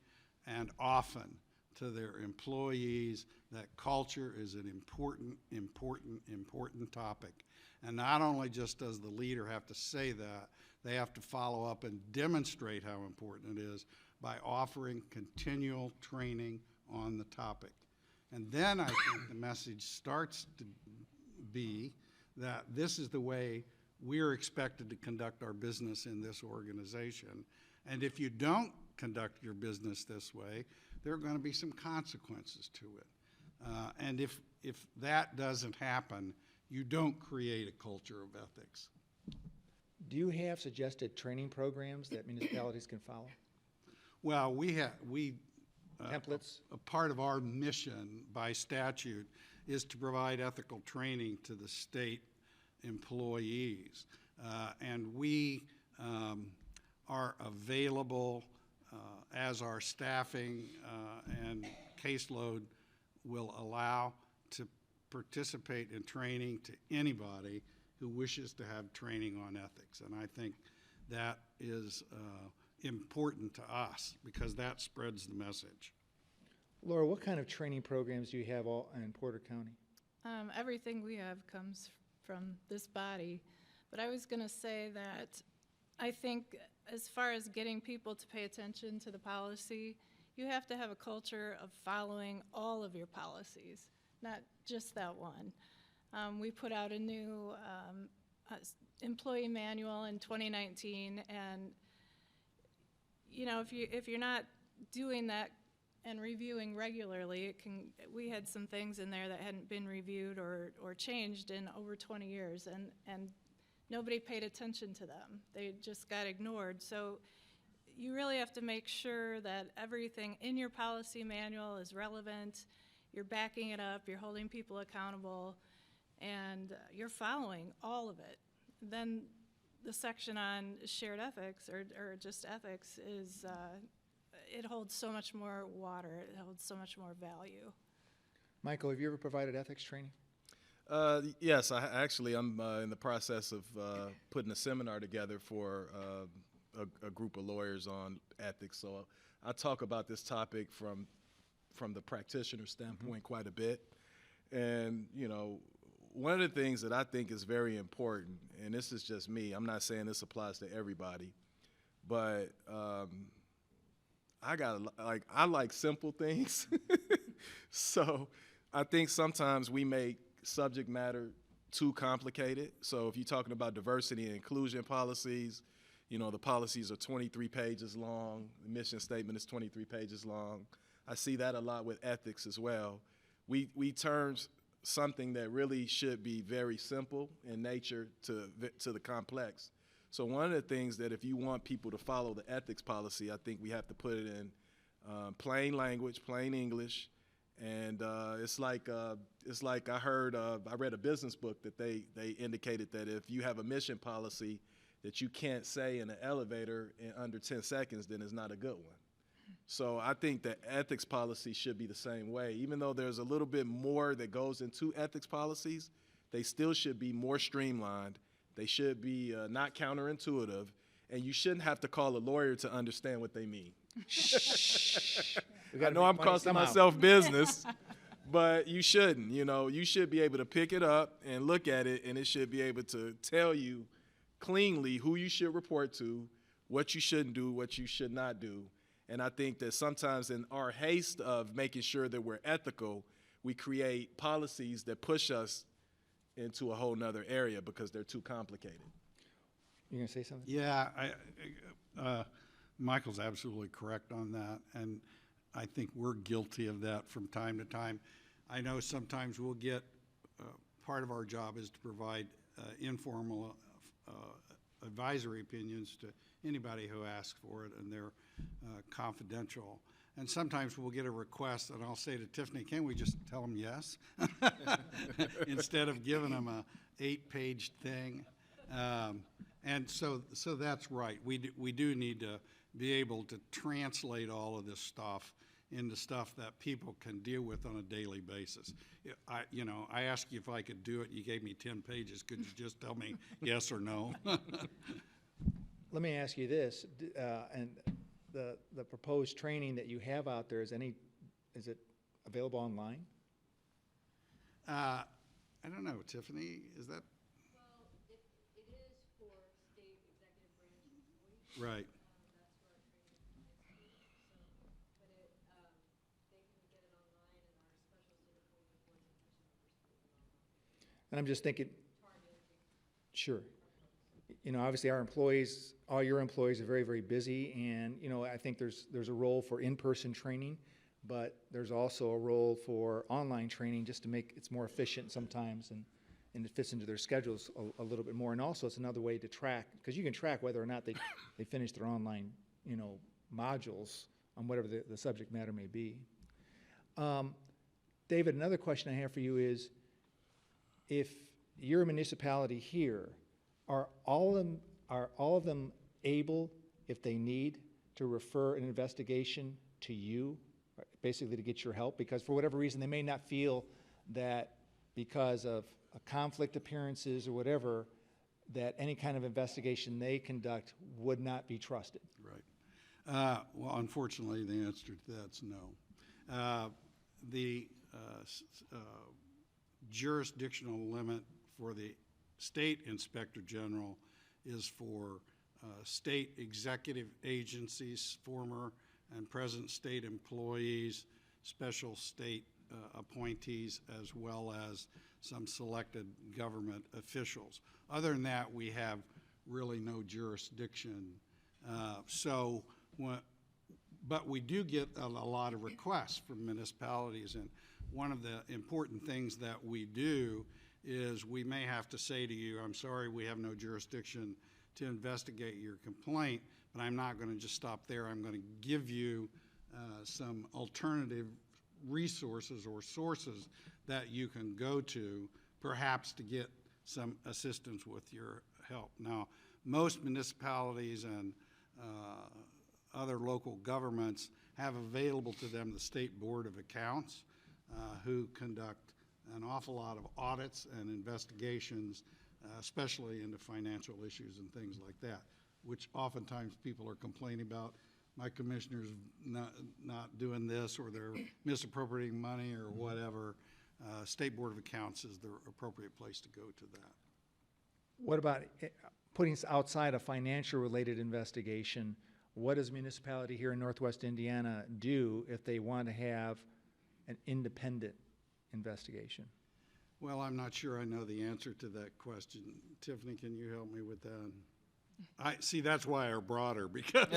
Speaker 3: and often to their employees that culture is an important topic. And not only just does the leader have to say that, they have to follow up and demonstrate how important it is by offering continual training on the topic. And then I think the message starts to be that this is the way we're expected to conduct our business in this organization. And if you don't conduct your business this way, there are going to be some consequences to it. And if that doesn't happen, you don't create a culture of ethics.
Speaker 2: Do you have suggested training programs that municipalities can follow?
Speaker 3: Well,
Speaker 2: Templates?
Speaker 3: a part of our mission by statute is to provide ethical training to the state employees. And we are available as our staffing and caseload will allow to participate in training to anybody who wishes to have training on ethics. And I think that is important to us because that spreads the message.
Speaker 2: Laura, what kind of training programs do you have all in Porter County?
Speaker 4: Everything we have comes from this body. But I was going to say that I think as far as getting people to pay attention to the policy, you have to have a culture of following all of your policies, not just that one. We put out a new employee manual in 2019, and you know, if you're not doing that and reviewing regularly, we had some things in there that hadn't been reviewed or changed in over 20 years, and nobody paid attention to them. They just got ignored. So you really have to make sure that everything in your policy manual is relevant, you're backing it up, you're holding people accountable, and you're following all of it. Then the section on shared ethics or just ethics is, it holds so much more water, it holds so much more value.
Speaker 2: Michael, have you ever provided ethics training?
Speaker 5: Yes, I'm in the process of putting a seminar together for a group of lawyers on ethics. So I talk about this topic from the practitioner standpoint quite a bit. And, you know, one of the things that I think is very important, and this is just me, I'm not saying this applies to everybody, but I like simple things. So I think sometimes we make subject matter too complicated. So if you're talking about diversity and inclusion policies, you know, the policies are 23 pages long, the mission statement is 23 pages long. I see that a lot with ethics as well. We turn something that really should be very simple in nature to the complex. So one of the things that if you want people to follow the ethics policy, I think we have to put it in plain language, plain English, and it's like I read a business book that they indicated that if you have a mission policy that you can't say in an elevator in under 10 seconds, then it's not a good one. So I think that ethics policy should be the same way. Even though there's a little bit more that goes into ethics policies, they still should be more streamlined. They should be not counterintuitive, and you shouldn't have to call a lawyer to understand what they mean. I know I'm costing myself business, but you shouldn't. You know, you should be able to pick it up and look at it, and it should be able to tell you cleanly who you should report to, what you shouldn't do, what you should not do. And I think that sometimes in our haste of making sure that we're ethical, we create policies that push us into a whole nother area because they're too complicated.
Speaker 2: You gonna say something?
Speaker 3: Yeah, Michael's absolutely correct on that, and I think we're guilty of that from time to time. I know sometimes we'll get, part of our job is to provide informal advisory opinions to anybody who asks for it, and they're confidential. And sometimes we'll get a request, and I'll say to Tiffany, can't we just tell them yes? Instead of giving them a 8-page thing. And so that's right. We do need to be able to translate all of this stuff into stuff that people can deal with on a daily basis. I asked you if I could do it. You gave me 10 pages. Could you just tell me yes or no?
Speaker 2: Let me ask you this, and the proposed training that you have out there, is it available online?
Speaker 3: I don't know, Tiffany, is that? Right.
Speaker 2: And I'm just thinking, sure. You know, obviously our employees, all your employees are very, very busy, and, you know, I think there's a role for in-person training, but there's also a role for online training just to make it more efficient sometimes, and it fits into their schedules a little bit more. And also it's another way to track, because you can track whether or not they finish their online, you know, modules on whatever the subject matter may be. David, another question I have for you is, if you're a municipality here, are all of them able, if they need, to refer an investigation to you, basically to get your help? Because for whatever reason, they may not feel that because of conflict appearances or whatever, that any kind of investigation they conduct would not be trusted.
Speaker 3: Right. Well, unfortunately, the answer to that's no. The jurisdictional limit for the state inspector general is for state executive agencies, former and present state employees, special state appointees, as well as some selected government officials. Other than that, we have really no jurisdiction. But we do get a lot of requests from municipalities, and one of the important things that we do is we may have to say to you, I'm sorry, we have no jurisdiction to investigate your complaint, but I'm not going to just stop there. I'm going to give you some alternative resources or sources that you can go to, perhaps to get some assistance with your help. Now, most municipalities and other local governments have available to them the State Board of Accounts, who conduct an awful lot of audits and investigations, especially into financial issues and things like that, which oftentimes people are complaining about. My commissioner's not doing this, or they're misappropriating money or whatever. State Board of Accounts is the appropriate place to go to that.
Speaker 2: What about putting us outside a financial related investigation? What does a municipality here in Northwest Indiana do if they want to have an independent investigation?
Speaker 3: Well, I'm not sure I know the answer to that question. Tiffany, can you help me with that? I see, that's why I brought her, because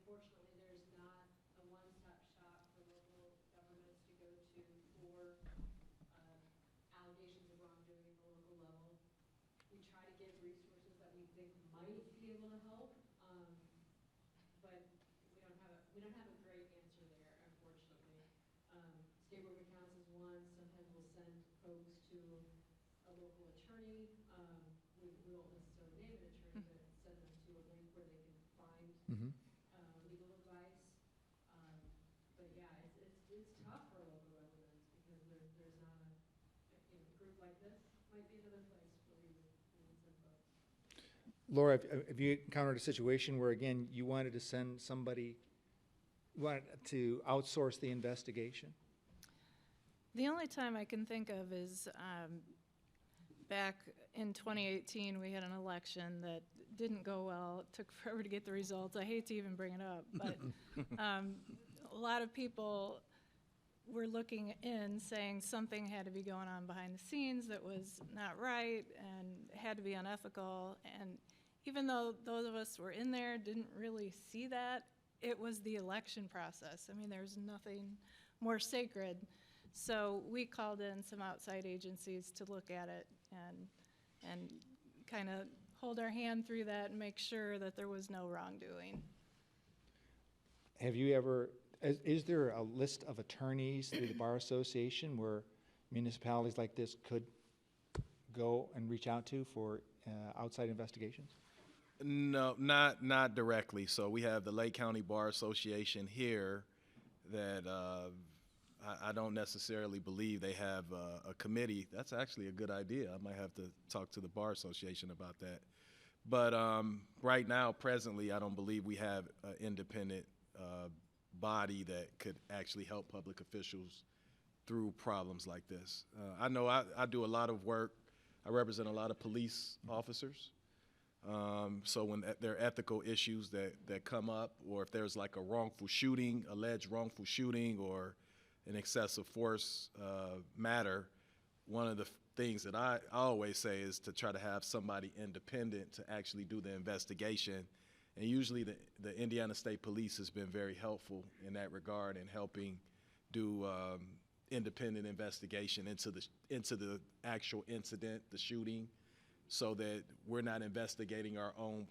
Speaker 6: unfortunately, there's not a one-stop shop for local governments to go to for allegations of wrongdoing at the local level. We try to give resources that we think might be able to help, but we don't have a great answer there, unfortunately. State Board of Accounts is one. Sometimes we'll send folks to a local attorney. We won't necessarily name an attorney, but send them to a link where they can find legal advice. But yeah, it's tough for local governments because there's not a group like this might be another place where we would send folks.
Speaker 2: Laura, have you encountered a situation where, again, you wanted to send somebody, you wanted to outsource the investigation?
Speaker 4: The only time I can think of is back in 2018, we had an election that didn't go well. It took forever to get the results. I hate to even bring it up, but a lot of people were looking in saying something had to be going on behind the scenes that was not right and had to be unethical. And even though those of us who were in there didn't really see that, it was the election process. I mean, there's nothing more sacred. So we called in some outside agencies to look at it and kind of hold our hand through that and make sure that there was no wrongdoing.
Speaker 2: Have you ever, is there a list of attorneys through the Bar Association where municipalities like this could go and reach out to for outside investigations?
Speaker 5: No, not directly. So we have the Lake County Bar Association here that I don't necessarily believe they have a committee. That's actually a good idea. I might have to talk to the Bar Association about that. But right now, presently, I don't believe we have an independent body that could actually help public officials through problems like this. I know I do a lot of work. I represent a lot of police officers. So when there are ethical issues that come up, or if there's like a wrongful shooting, alleged wrongful shooting, or an excessive force matter, one of the things that I always say is to try to have somebody independent to actually do the investigation. And usually the Indiana State Police has been very helpful in that regard in helping do independent investigation into the actual incident, the shooting, so that we're not investigating our own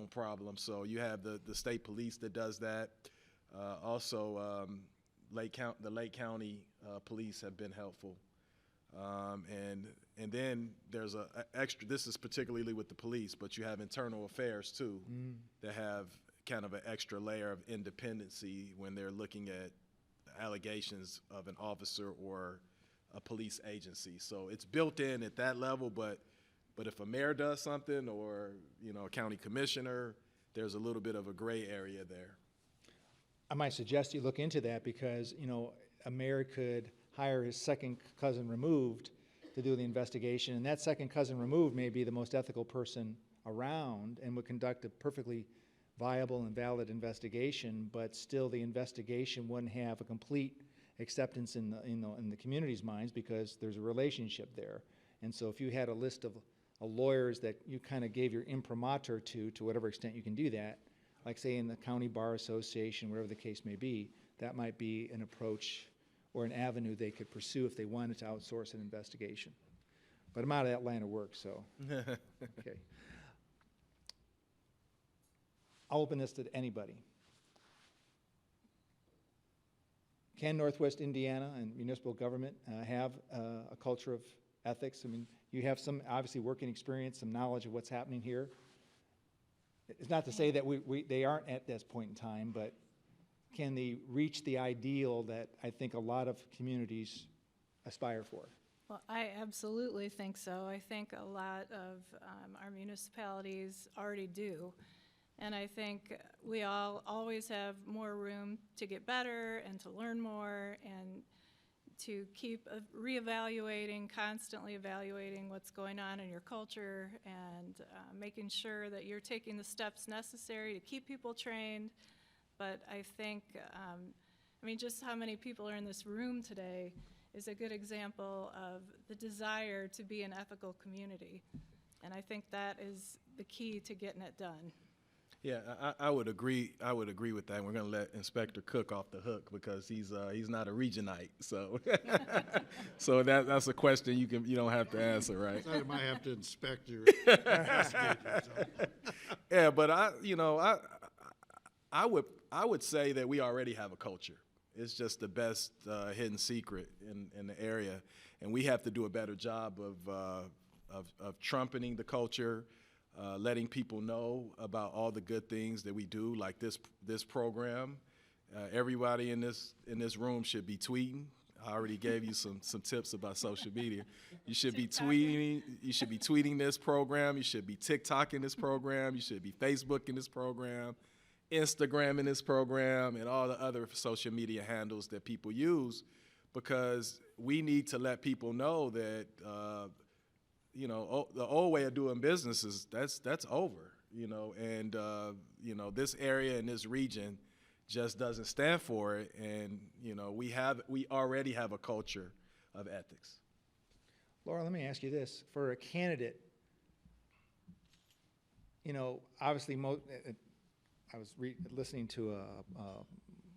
Speaker 5: problem. So you have the state police that does that. Also, the Lake County police have been helpful. And then there's a extra, this is particularly with the police, but you have internal affairs too, that have kind of an extra layer of independency when they're looking at allegations of an officer or a police agency. So it's built in at that level, but if a mayor does something, or a county commissioner, there's a little bit of a gray area there.
Speaker 2: I might suggest you look into that, because, a mayor could hire his second cousin removed to do the investigation, and that second cousin removed may be the most ethical person around and would conduct a perfectly viable and valid investigation, but still the investigation wouldn't have a complete acceptance in the community's minds, because there's a relationship there. And so if you had a list of lawyers that you kind of gave your imprimatur to whatever extent you can do that, like say in the County Bar Association, whatever the case may be, that might be an approach or an avenue they could pursue if they wanted to outsource an investigation. But I'm out of that line of work, so, okay. I'll open this to anybody. Can Northwest Indiana and municipal government have a culture of ethics? I mean, you have some, obviously, working experience, some knowledge of what's happening here. It's not to say that they aren't at this point in time, but can they reach the ideal that I think a lot of communities aspire for?
Speaker 4: Well, I absolutely think so. I think a lot of our municipalities already do. And I think we all always have more room to get better and to learn more and to keep reevaluating, constantly evaluating what's going on in your culture and making sure that you're taking the steps necessary to keep people trained. But I think, just how many people are in this room today is a good example of the desire to be an ethical community. And I think that is the key to getting it done.
Speaker 5: Yeah, I would agree. I would agree with that. We're going to let Inspector Cook off the hook because he's not a Regionite. So, so that's a question you don't have to answer, right?
Speaker 3: So you might have to inspect your.
Speaker 5: Yeah, but I would say that we already have a culture. It's just the best hidden secret in the area, and we have to do a better job of trumpeting the culture. Letting people know about all the good things that we do, like this program. Everybody in this room should be tweeting. I already gave you some tips about social media. You should be tweeting. You should be tweeting this program. You should be TikToking this program. You should be Facebooking this program, Instagramming this program, and all the other social media handles that people use, because we need to let people know that. The old way of doing business is that's over, and this area and this region just doesn't stand for it, and we already have a culture of ethics.
Speaker 2: Laura, let me ask you this: for a candidate, obviously, I was listening to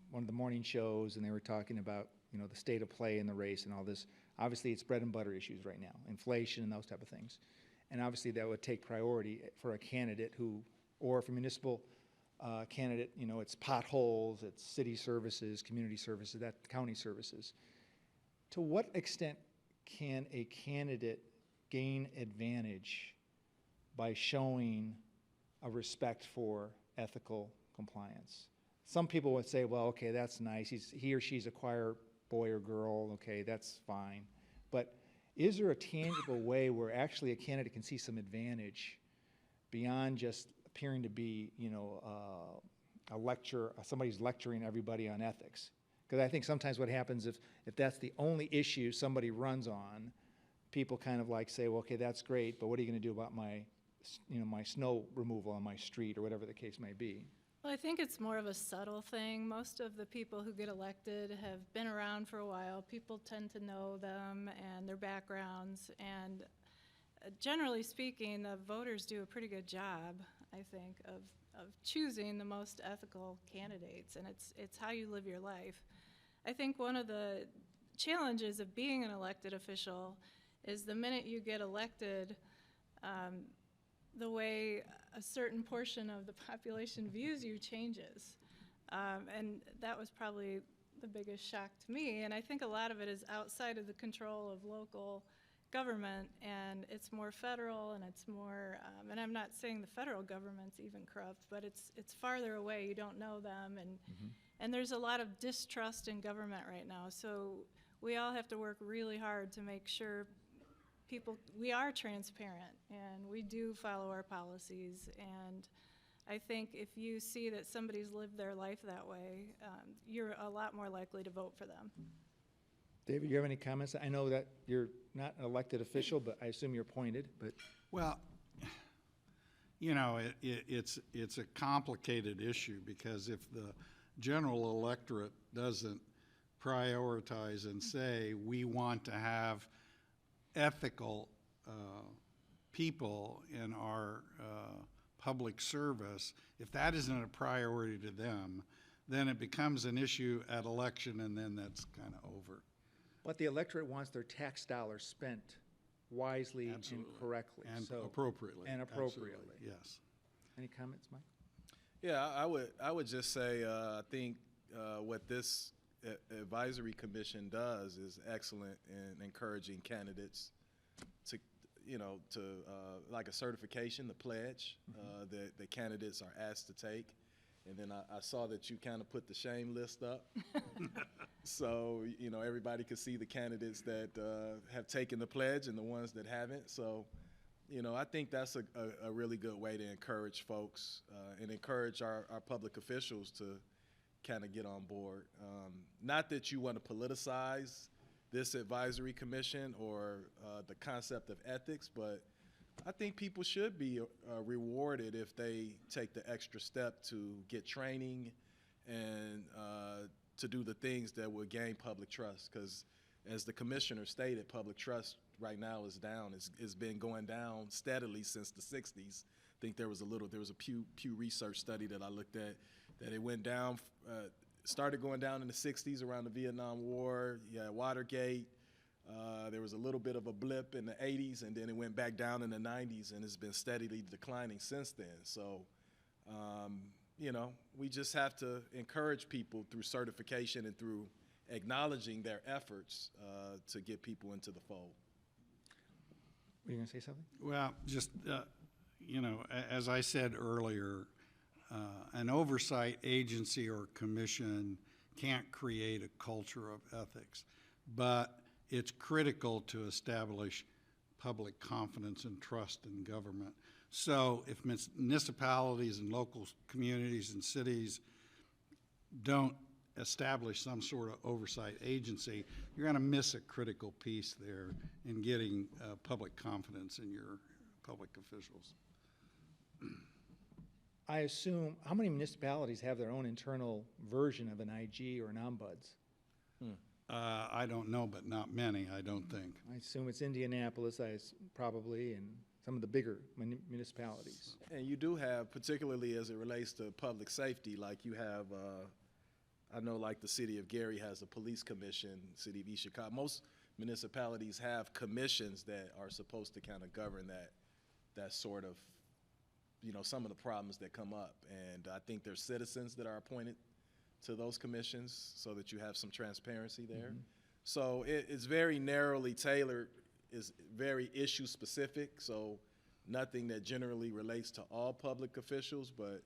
Speaker 2: one of the morning shows, and they were talking about the state of play in the race and all this. Obviously, it's bread and butter issues right now, inflation and those type of things. And obviously, that would take priority for a candidate or for a municipal candidate, it's potholes, it's city services, community services, that county services. To what extent can a candidate gain advantage by showing a respect for ethical compliance? Some people would say, well, okay, that's nice. He or she's acquired boy or girl, okay, that's fine. But is there a tangible way where actually a candidate can see some advantage beyond just appearing to be, a lecture, somebody's lecturing everybody on ethics? Because I think sometimes what happens if that's the only issue somebody runs on, people kind of like say, well, okay, that's great, but what are you going to do about my, my snow removal on my street, or whatever the case may be?
Speaker 4: Well, I think it's more of a subtle thing. Most of the people who get elected have been around for a while. People tend to know them and their backgrounds, and generally speaking, the voters do a pretty good job, I think, of choosing the most ethical candidates, and it's how you live your life. I think one of the challenges of being an elected official is the minute you get elected, the way a certain portion of the population views you changes. And that was probably the biggest shock to me. And I think a lot of it is outside of the control of local government, and it's more federal, and it's more, and I'm not saying the federal government's even corrupt, but it's farther away. You don't know them, and there's a lot of distrust in government right now. So we all have to work really hard to make sure we are transparent, and we do follow our policies. And I think if you see that somebody's lived their life that way, you're a lot more likely to vote for them.
Speaker 2: David, you have any comments? I know that you're not an elected official, but I assume you're appointed, but.
Speaker 3: Well, it's a complicated issue, because if the general electorate doesn't prioritize and say, we want to have ethical people in our public service, if that isn't a priority to them, then it becomes an issue at election, and then that's kind of over.
Speaker 2: But the electorate wants their tax dollars spent wisely
Speaker 3: Absolutely.
Speaker 2: and correctly.
Speaker 3: And
Speaker 2: so,
Speaker 3: appropriately.
Speaker 2: And appropriately.
Speaker 3: Absolutely, yes.
Speaker 2: Any comments, Mike?
Speaker 5: Yeah, I would just say I think what this advisory commission does is excellent in encouraging candidates to, like a certification, the pledge that the candidates are asked to take. And then I saw that you kind of put the shame list up. So, everybody could see the candidates that have taken the pledge and the ones that haven't. So, I think that's a really good way to encourage folks and encourage our public officials to kind of get on board. Not that you want to politicize this advisory commission or the concept of ethics, but I think people should be rewarded if they take the extra step to get training and to do the things that will gain public trust. Because as the commissioner stated, public trust right now is down. It's been going down steadily since the 60s. I think there was a Pew Research study that I looked at, that it went down, started going down in the 60s around the Vietnam War. You had Watergate. There was a little bit of a blip in the 80s, and then it went back down in the 90s, and it's been steadily declining since then. So, we just have to encourage people through certification and through acknowledging their efforts to get people into the fold.
Speaker 2: Were you going to say something?
Speaker 3: Well, just, as I said earlier, an oversight agency or commission can't create a culture of ethics, but it's critical to establish public confidence and trust in government. So if municipalities and local communities and cities don't establish some sort of oversight agency, you're going to miss a critical piece there in getting public confidence in your public officials.
Speaker 2: I assume, how many municipalities have their own internal version of an IG or an ombuds?
Speaker 3: I don't know, but not many, I don't think.
Speaker 2: I assume it's Indianapolis, probably, and some of the bigger municipalities.
Speaker 5: And you do have, particularly as it relates to public safety, like you have, I know like the city of Gary has a police commission, city of East Chicago. Most municipalities have commissions that are supposed to kind of govern that sort of, some of the problems that come up. And I think there's citizens that are appointed to those commissions so that you have some transparency there. Mm-hmm. So it's very narrowly tailored, is very issue specific, so nothing that generally relates to all public officials, but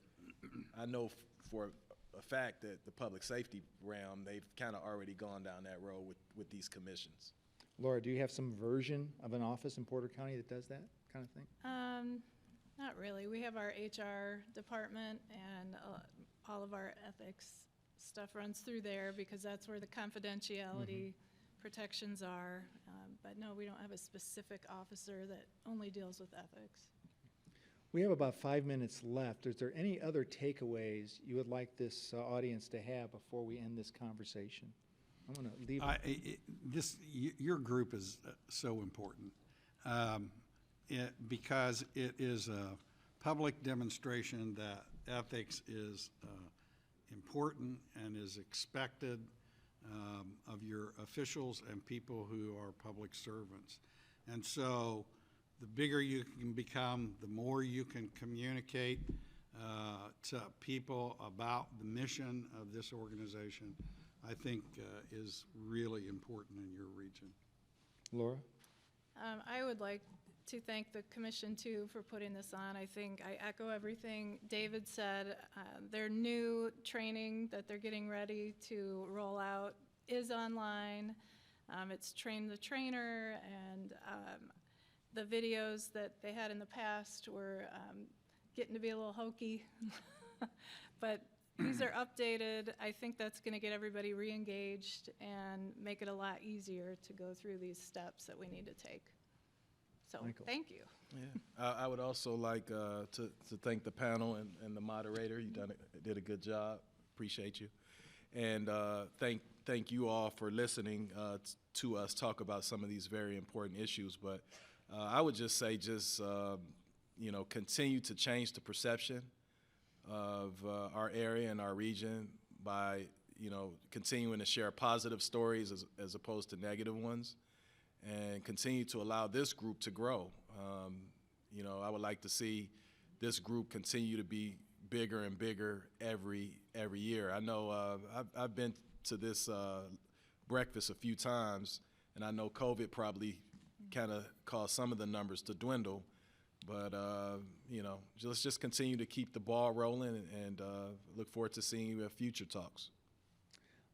Speaker 5: I know for a fact that the public safety realm, they've kind of already gone down that road with these commissions.
Speaker 2: Laura, do you have some version of an office in Porter County that does that kind of thing?
Speaker 4: Not really. We have our HR department, and all of our ethics stuff runs through there because that's where the confidentiality protections are. But no, we don't have a specific officer that only deals with ethics.
Speaker 2: We have about 5 minutes left. Is there any other takeaways you would like this audience to have before we end this conversation? I want to leave.
Speaker 3: Your group is so important because it is a public demonstration that ethics is important and is expected of your officials and people who are public servants. And so the bigger you can become, the more you can communicate to people about the mission of this organization, I think is really important in your region.
Speaker 2: Laura?
Speaker 4: I would like to thank the commission too for putting this on. I think I echo everything David said. Their new training that they're getting ready to roll out is online. It's train the trainer, and the videos that they had in the past were getting to be a little hokey. But these are updated. I think that's going to get everybody re-engaged and make it a lot easier to go through these steps that we need to take. So,
Speaker 2: Michael.
Speaker 4: thank you.
Speaker 5: Yeah. I would also like to thank the panel and the moderator. You did a good job. Appreciate you. And thank you all for listening to us talk about some of these very important issues. But I would just say continue to change the perception of our area and our region by, continuing to share positive stories as opposed to negative ones, and continue to allow this group to grow. I would like to see this group continue to be bigger and bigger every year. I know I've been to this breakfast a few times, and I know COVID probably kind of caused some of the numbers to dwindle. But, let's just continue to keep the ball rolling and look forward to seeing you at future talks.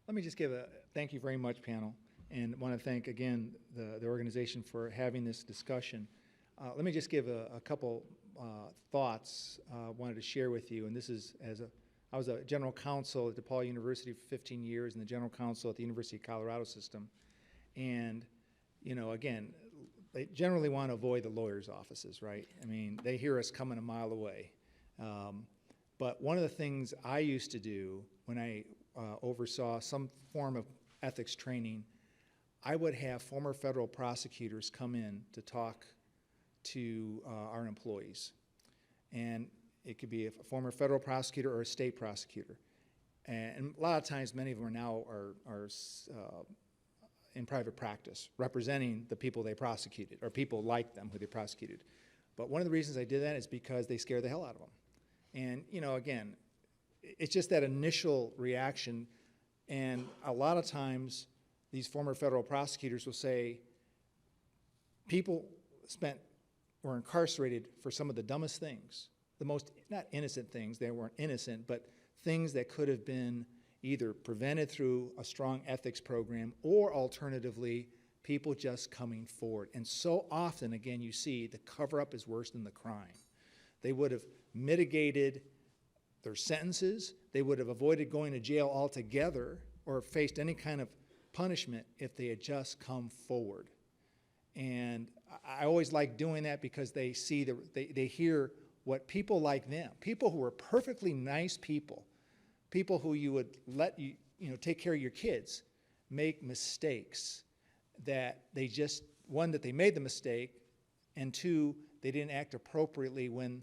Speaker 2: Let me just give a thank you very much, panel, and want to thank again the organization for having this discussion. Let me just give a couple thoughts I wanted to share with you. And this is I was a general counsel at DePaul University for 15 years and the general counsel at the University of Colorado system. And, again, they generally want to avoid the lawyers' offices, right? I mean, they hear us coming a mile away. But one of the things I used to do when I oversaw some form of ethics training, I would have former federal prosecutors come in to talk to our employees. And it could be a former federal prosecutor or a state prosecutor. And a lot of times, many of them are in private practice, representing the people they prosecuted, or people like them who they prosecuted. But one of the reasons I did that is because they scare the hell out of them. And, again, it's just that initial reaction. And a lot of times, these former federal prosecutors will say, people were incarcerated for some of the dumbest things, the most, not innocent things, they weren't innocent, but things that could have been either prevented through a strong ethics program or alternatively, people just coming forward. And so often, again, you see the cover-up is worse than the crime. They would have mitigated their sentences, they would have avoided going to jail altogether or faced any kind of punishment if they had just come forward. And I always like doing that because they see, they hear what people like them, people who are perfectly nice people who you would let take care of your kids, make mistakes that they just, one, that they made the mistake, and two, they didn't act appropriately when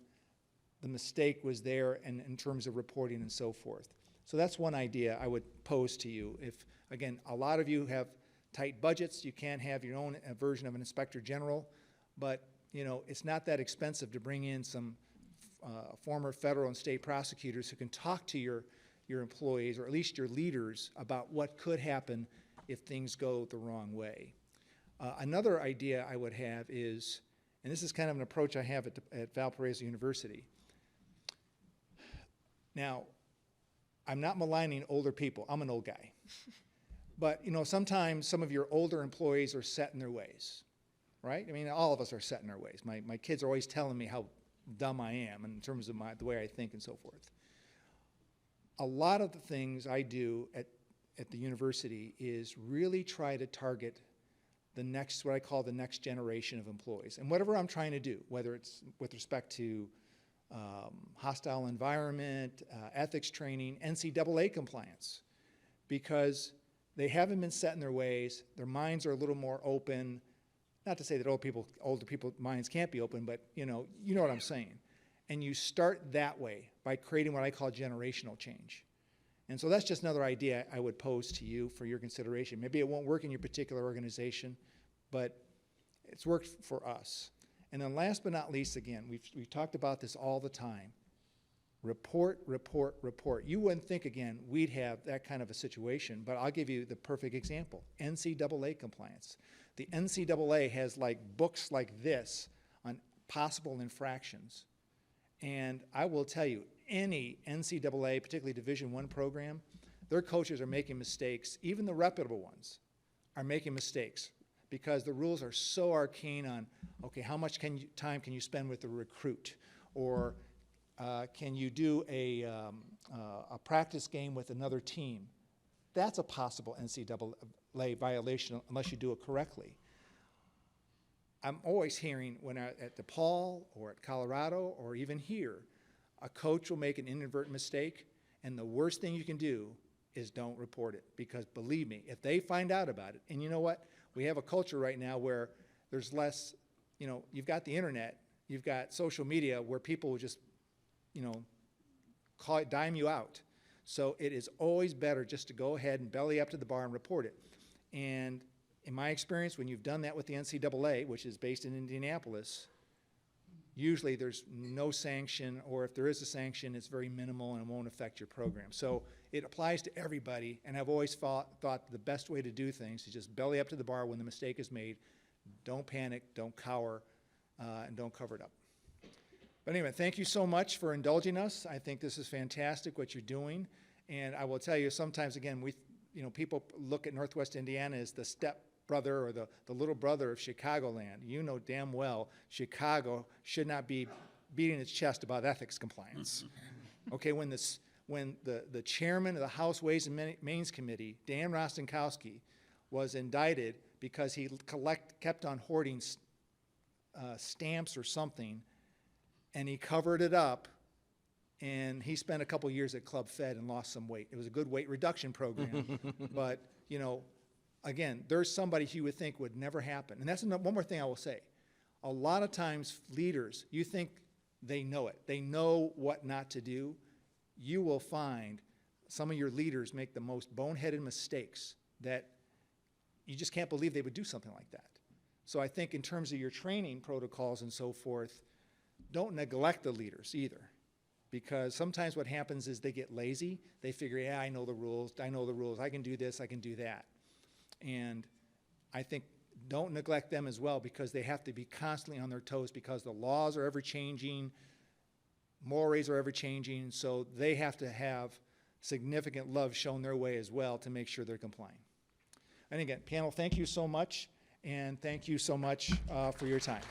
Speaker 2: the mistake was there and in terms of reporting and so forth. So that's one idea I would pose to you. If, again, a lot of you have tight budgets, you can't have your own version of an inspector general, but it's not that expensive to bring in some former federal and state prosecutors who can talk to your employees, or at least your leaders, about what could happen if things go the wrong way. Another idea I would have is, and this is kind of an approach I have at Valparaiso University. Now, I'm not maligning older people. I'm an old guy. But, you know, sometimes some of your older employees are set in their ways, right? I mean, all of us are set in our ways. My kids are always telling me how dumb I am in terms of the way I think and so forth. A lot of the things I do at the university is really try to target the next, what I call the next generation of employees. And whatever I'm trying to do, whether it's with respect to hostile environment, ethics training, NCAA compliance, because they haven't been set in their ways, their minds are a little more open. Not to say that older people's minds can't be open, but you know what I'm saying. And you start that way by creating what I call generational change. And so that's just another idea I would pose to you for your consideration. Maybe it won't work in your particular organization, but it's worked for us. And then last but not least, again, we've talked about this all the time. Report, report, report. You wouldn't think, again, we'd have that kind of a situation, but I'll give you the perfect example. NCAA compliance. The NCAA has like books like this on possible infractions. And I will tell you, any NCAA, particularly Division I program, their coaches are making mistakes. Even the reputable ones are making mistakes because the rules are so arcane on, okay, how much time can you spend with the recruit? Or can you do a practice game with another team? That's a possible NCAA violation unless you do it correctly. I'm always hearing when at DePaul or at Colorado or even here, a coach will make an inadvertent mistake, and the worst thing you can do is don't report it, because believe me, if they find out about it, and you know what? We have a culture right now where there's less, you know, you've got the internet, you've got social media where people will just, you know, dime you out. So it is always better just to go ahead and belly up to the bar and report it. And in my experience, when you've done that with the NCAA, which is based in Indianapolis, usually there's no sanction, or if there is a sanction, it's very minimal and it won't affect your program. So it applies to everybody, and I've always thought the best way to do things is just belly up to the bar when the mistake is made. Don't panic, don't cower, and don't cover it up. But anyway, thank you so much for indulging us. I think this is fantastic what you're doing. And I will tell you, sometimes, again, people look at Northwest Indiana as the step brother or the little brother of Chicagoland. You know damn well Chicago should not be beating its chest about ethics compliance. Okay, when the chairman of the House Ways and Means Committee, Dan Rostenkowski, was indicted because he kept on hoarding stamps or something, and he covered it up, and he spent a couple years at Club Fed and lost some weight. It was a good weight reduction program, but, you know, again, there's somebody you would think would never happen. And that's one more thing I will say. A lot of times, leaders, you think they know it. They know what not to do. You will find some of your leaders make the most boneheaded mistakes that you just can't believe they would do something like that. So I think in terms of your training protocols and so forth, don't neglect the leaders either. Because sometimes what happens is they get lazy. They figure, yeah, I know the rules, I can do this, I can do that. And I think don't neglect them as well, because they have to be constantly on their toes, because the laws are ever changing, mores are ever changing, so they have to have significant love shown their way as well to make sure they're complying. And again, panel, thank you so much, and thank you so much for your time.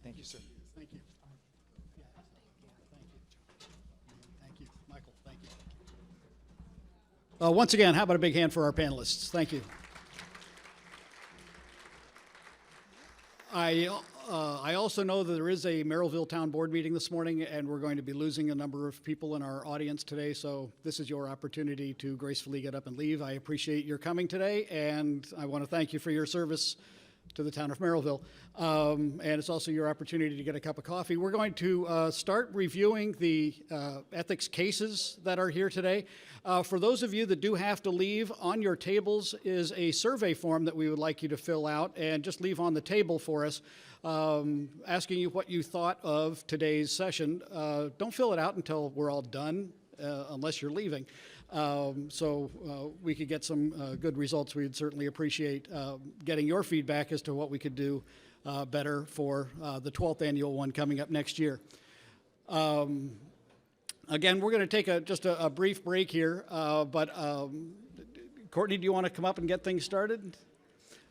Speaker 2: Thank you, sir.
Speaker 1: Thank you. Yeah, thank you. Thank you. Michael, thank you. Once again, how about a big hand for our panelists? Thank you. I also know that there is a Merrillville Town Board meeting this morning, and we're going to be losing a number of people in our audience today, so this is your opportunity to gracefully get up and leave. I appreciate your coming today, and I want to thank you for your service to the town of Merrillville. And it's also your opportunity to get a cup of coffee. We're going to start reviewing the ethics cases that are here today. For those of you that do have to leave, on your tables is a survey form that we would like you to fill out and just leave on the table for us, asking you what you thought of today's session. Don't fill it out until we're all done, unless you're leaving. So we could get some good results. We'd certainly appreciate getting your feedback as to what we could do better for the 12th annual one coming up next year. Again, we're going to take just a brief break here, but Courtney, do you want to come up and get things started?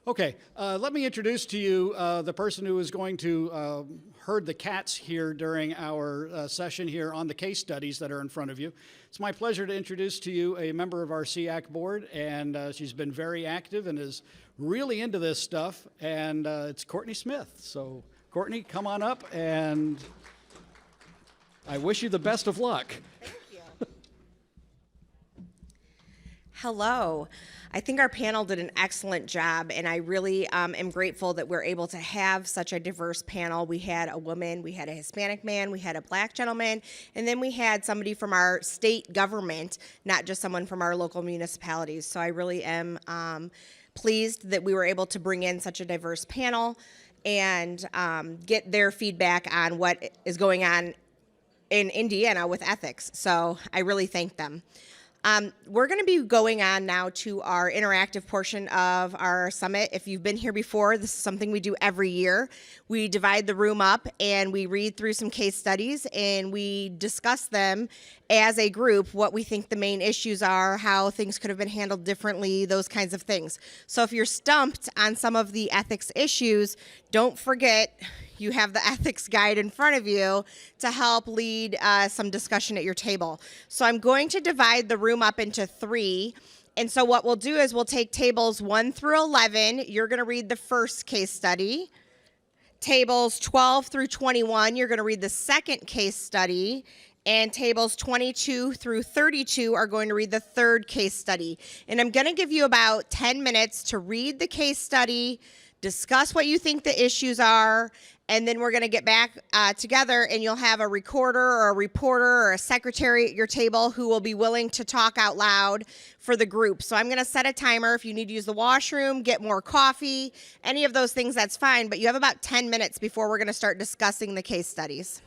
Speaker 1: Okay, let me introduce to you the person who is going to herd the cats here during our session here on the case studies that are in front of you. It's my pleasure to introduce to you a member of our SEAC board, and she's been very active and is really into this stuff, and it's Courtney Smith. So, Courtney, come on up, and I wish you the best of luck.
Speaker 7: Thank you. Hello. I think our panel did an excellent job, and I really am grateful that we're able to have such a diverse panel. We had a woman, we had a Hispanic man, we had a black gentleman, and then we had somebody from our state government, not just someone from our local municipalities. So I really am pleased that we were able to bring in such a diverse panel and get their feedback on what is going on in Indiana with ethics. So I really thank them. We're going to be going on now to our interactive portion of our summit. If you've been here before, this is something we do every year. We divide the room up and we read through some case studies and we discuss them as a group, what we think the main issues are, how things could have been handled differently, those kinds of things. So if you're stumped on some of the ethics issues, don't forget you have the ethics guide in front of you to help lead some discussion at your table. So I'm going to divide the room up into 3. And so what we'll do is we'll take tables 1 through 11. You're going to read the first case study. Tables 12 through 21, you're going to read the second case study. And tables 22 through 32 are going to read the third case study. And I'm going to give you about 10 minutes to read the case study, discuss what you think the issues are, and then we're going to get back together and you'll have a recorder or a reporter or a secretary at your table who will be willing to talk out loud for the group. So I'm going to set a timer. If you need to use the washroom, get more coffee, any of those things, that's fine. But you have about 10 minutes before we're going to start discussing the case studies.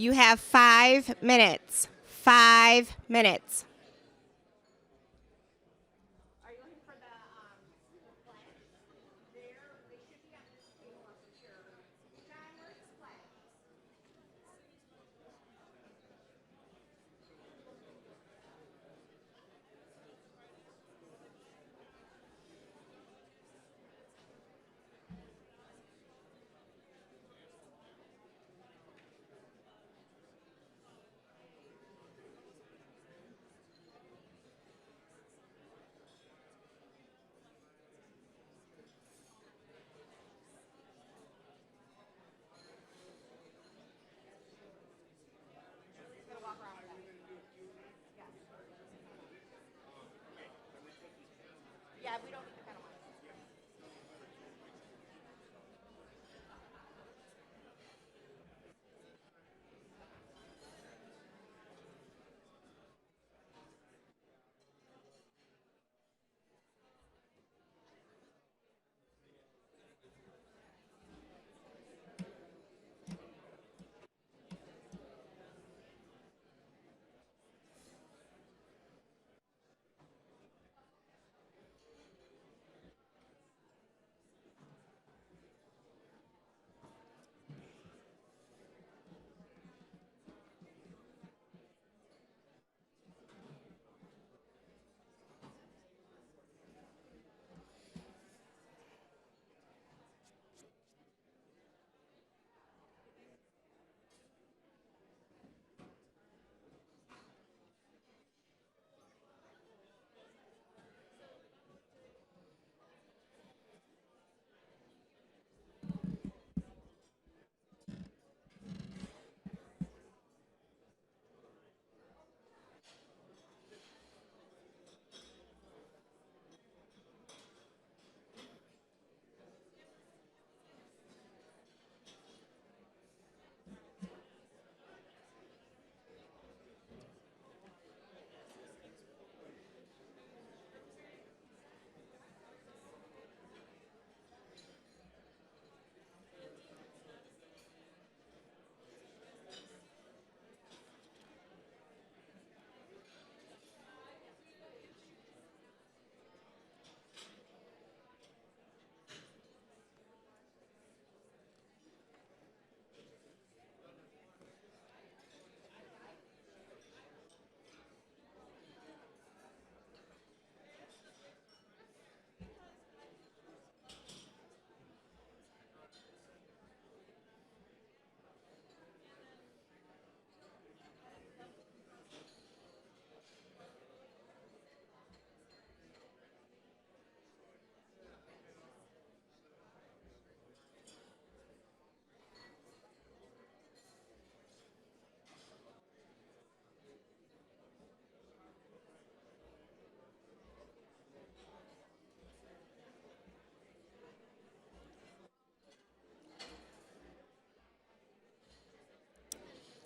Speaker 7: You have 5 minutes. 5 minutes. Are you looking for the flags? They should be on this table, I'm sure. John, where's the flags? Yeah, we don't need the penalty.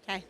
Speaker 7: Okay.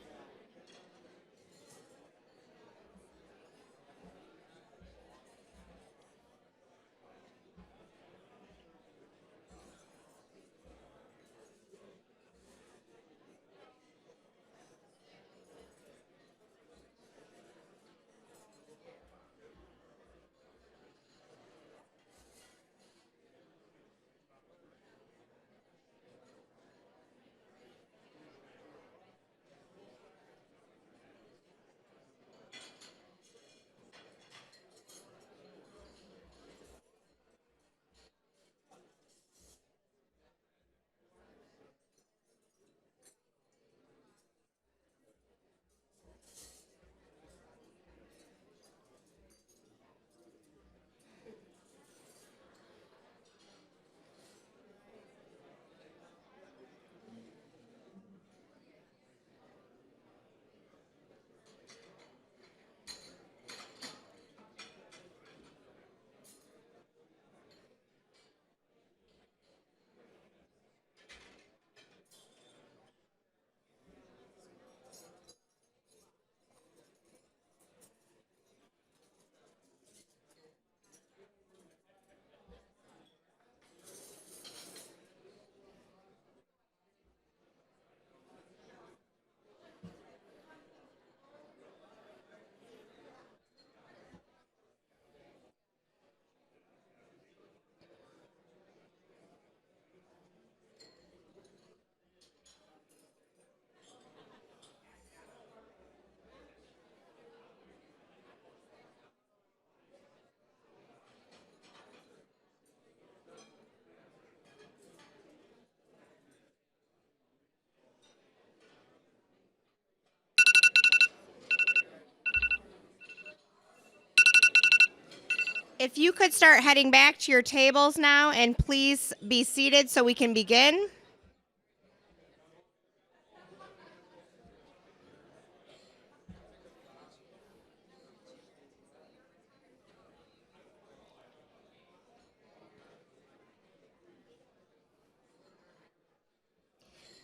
Speaker 7: If you could start heading back to your tables now, and please be seated so we can begin.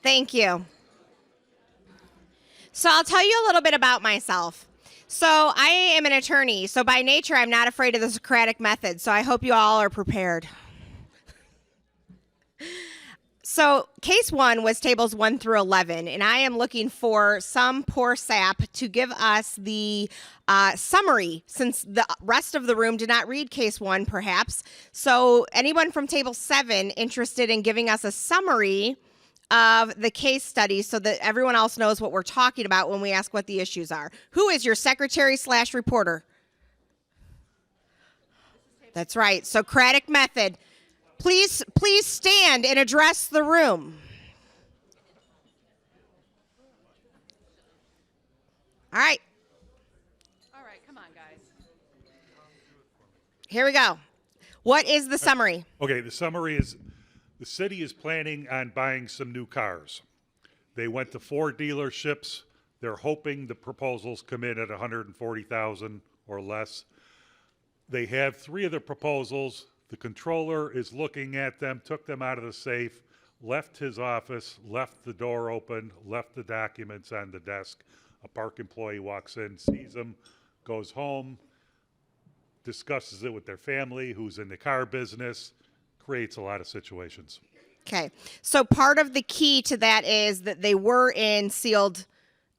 Speaker 7: Thank you. So I'll tell you a little bit about myself. So I am an attorney. So by nature, I'm not afraid of the Socratic method. So I hope you all are prepared. So case 1 was tables 1 through 11, and I am looking for some poor sap to give us the summary, since the rest of the room did not read case 1, perhaps. So anyone from table 7 interested in giving us a summary of the case study so that everyone else knows what we're talking about when we ask what the issues are? Who is your secretary/reporter? That's right, Socratic method. Please stand and address the room. All right.
Speaker 6: All right, come on, guys.
Speaker 7: Here we go. What is the summary?
Speaker 8: Okay, the summary is the city is planning on buying some new cars. They went to 4 dealerships. They're hoping the proposals come in at 140,000 or less. They have 3 of the proposals. The controller is looking at them, took them out of the safe, left his office, left the door open, left the documents on the desk. A park employee walks in, sees them, goes home, discusses it with their family, who's in the car business, creates a lot of situations.
Speaker 7: Okay. So part of the key to that is that they were in sealed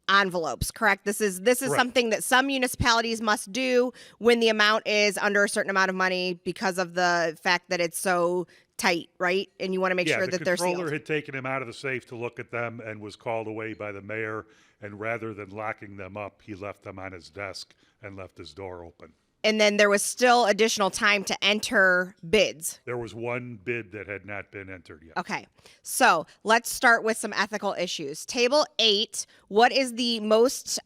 Speaker 7: envelopes, correct? This is
Speaker 8: Correct.
Speaker 7: something that some municipalities must do when the amount is under a certain amount of money because of the fact that it's so tight, right? And you want to make sure that they're
Speaker 8: the controller
Speaker 7: sealed.
Speaker 8: had taken him out of the safe to look at them and was called away by the mayor, and rather than locking them up, he left them on his desk and left his door open.
Speaker 7: And then there was still additional time to enter bids.
Speaker 8: There was 1 bid that had not been entered yet.
Speaker 7: Okay, so let's start with some ethical issues. Table 8, what is the most,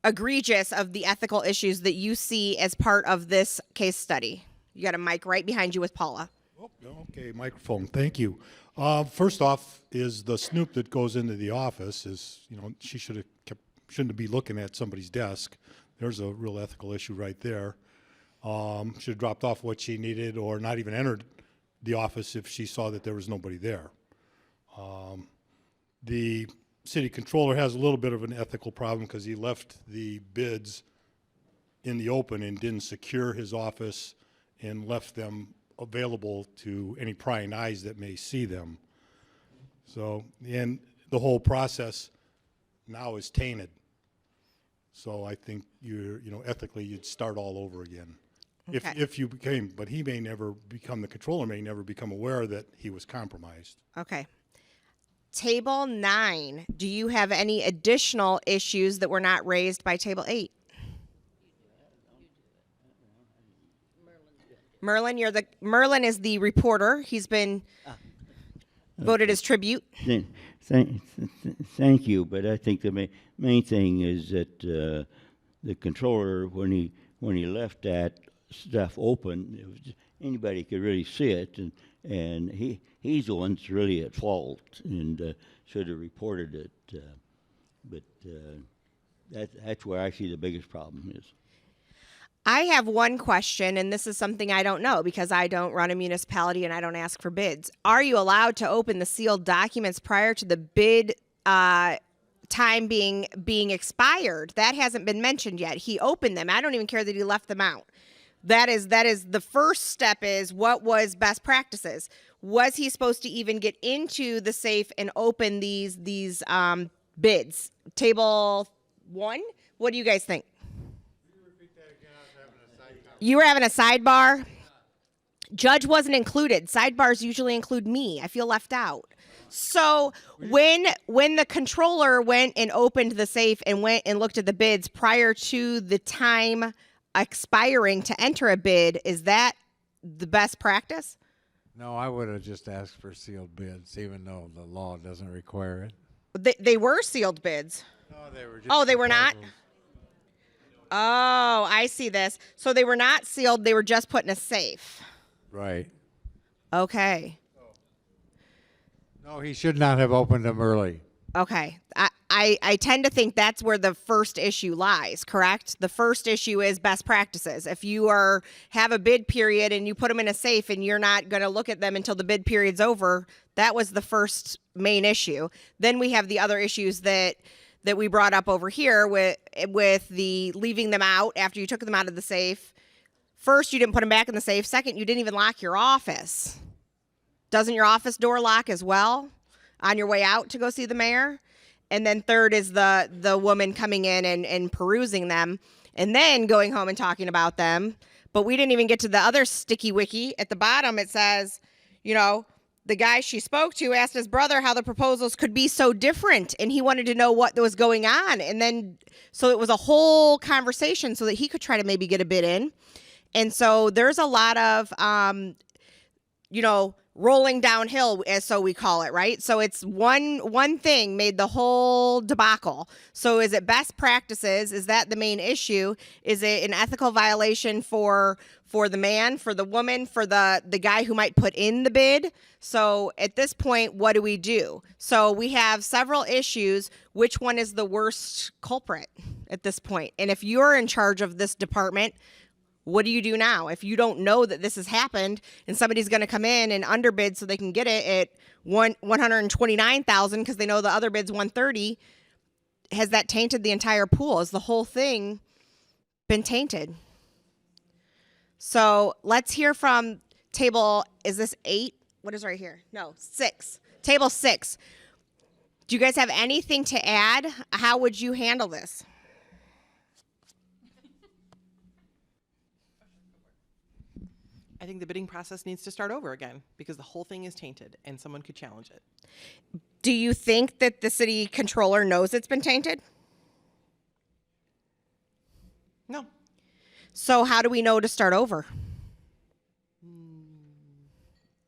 Speaker 7: egregious of the ethical issues that you see as part of this case study? You got a mic right behind you with Paula.
Speaker 9: Oh, okay, microphone, thank you. First off is the snoop that goes into the office is, she shouldn't be looking at somebody's desk. There's a real ethical issue right there. Should have dropped off what she needed or not even entered the office if she saw that there was nobody there. The city controller has a little bit of an ethical problem because he left the bids in the open and didn't secure his office and left them available to any prying eyes that may see them. So, and the whole process now is tainted. So I think ethically you'd start all over again.
Speaker 7: Okay.
Speaker 9: If you became, but he may never become, the controller may never become aware that he was compromised.
Speaker 7: Okay. Table 9, do you have any additional issues that were not raised by table 8? Merlin is the reporter. He's been voted as tribute.
Speaker 10: Thank you, but I think the main thing is that the controller, when he left that stuff open, it was anybody could really see it, and he's the one that's really at fault and should have reported it. But that's where I see the biggest problem is.
Speaker 7: I have one question, and this is something I don't know because I don't run a municipality and I don't ask for bids. Are you allowed to open the sealed documents prior to the bid time being expired? That hasn't been mentioned yet. He opened them. I don't even care that he left them out. That is the first step is what was best practices. Was he supposed to even get into the safe and open these bids? Table 1, what do you guys think? You were having a sidebar? Judge wasn't included. Sidebars usually include me. I feel left out. So when the controller went and opened the safe and went and looked at the bids prior to the time expiring to enter a bid, is that the best practice?
Speaker 11: No, I would have just asked for sealed bids, even though the law doesn't require it.
Speaker 7: They were sealed bids.
Speaker 11: No, they were just
Speaker 7: Oh, they were not? Oh, I see this. So they were not sealed, they were just put in a safe.
Speaker 11: Right.
Speaker 7: Okay.
Speaker 11: No, he should not have opened them early.
Speaker 7: Okay. I tend to think that's where the first issue lies, correct? The first issue is best practices. If you have a bid period and you put them in a safe and you're not going to look at them until the bid period's over, that was the first main issue. Then we have the other issues that we brought up over here with the leaving them out after you took them out of the safe. First, you didn't put them back in the safe. Second, you didn't even lock your office. Doesn't your office door lock as well on your way out to go see the mayor? And then third is the woman coming in and perusing them and then going home and talking about them. But we didn't even get to the other sticky wiki. At the bottom, it says, the guy she spoke to asked his brother how the proposals could be so different, and he wanted to know what was going on. And then, so it was a whole conversation so that he could try to maybe get a bid in. And so there's a lot of, rolling downhill, as so we call it, right? So it's one thing made the whole debacle. So is it best practices? Is that the main issue? Is it an ethical violation for the man, for the woman, for the guy who might put in the bid? So at this point, what do we do? So we have several issues. Which one is the worst culprit at this point? And if you're in charge of this department, what do you do now? If you don't know that this has happened and somebody's going to come in and underbid so they can get it at $129,000 because they know the other bid's $130,000, has that tainted the entire pool? Has the whole thing been tainted? So let's hear from table, is this 8? What is right here? No, 6. Table 6. Do you guys have anything to add? How would you handle this?
Speaker 12: I think the bidding process needs to start over again because the whole thing is tainted and someone could challenge it.
Speaker 7: Do you think that the city controller knows it's been tainted?
Speaker 12: No.
Speaker 7: So how do we know to start over?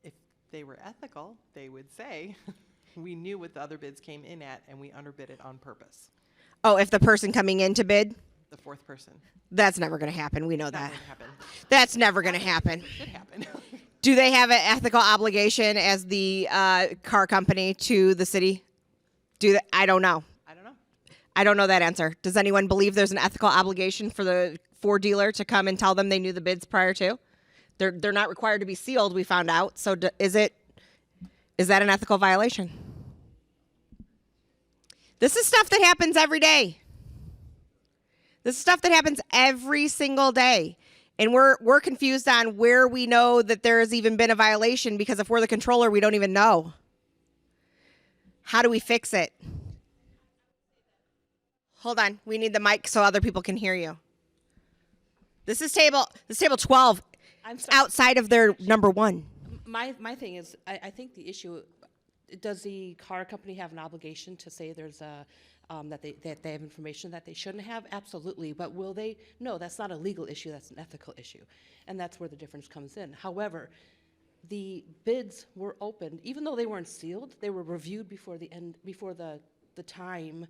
Speaker 12: If they were ethical, they would say, we knew what the other bids came in at and we underbid it on purpose.
Speaker 7: Oh, if the person coming in to bid?
Speaker 12: The fourth person.
Speaker 7: That's never going to happen. We know
Speaker 12: Not
Speaker 7: that.
Speaker 12: going to happen.
Speaker 7: That's never going to happen.
Speaker 12: It should happen.
Speaker 7: Do they have an ethical obligation as the car company to the city? I don't know.
Speaker 12: I don't know.
Speaker 7: I don't know that answer. Does anyone believe there's an ethical obligation for the Ford dealer to come and tell them they knew the bids prior to? They're not required to be sealed, we found out. So is that an ethical violation? This is stuff that happens every day. This is stuff that happens every single day. And we're confused on where we know that there has even been a violation, because if we're the controller, we don't even know. How do we fix it? Hold on. We need the mic so other people can hear you. This is table 12.
Speaker 13: I'm sorry.
Speaker 7: Outside of their number 1.
Speaker 13: My thing is, I think the issue, does the car company have an obligation to say there's a, that they have information that they shouldn't have? Absolutely. But will they? No, that's not a legal issue. That's an ethical issue. And that's where the difference comes in. However, the bids were opened, even though they weren't sealed, they were reviewed before the time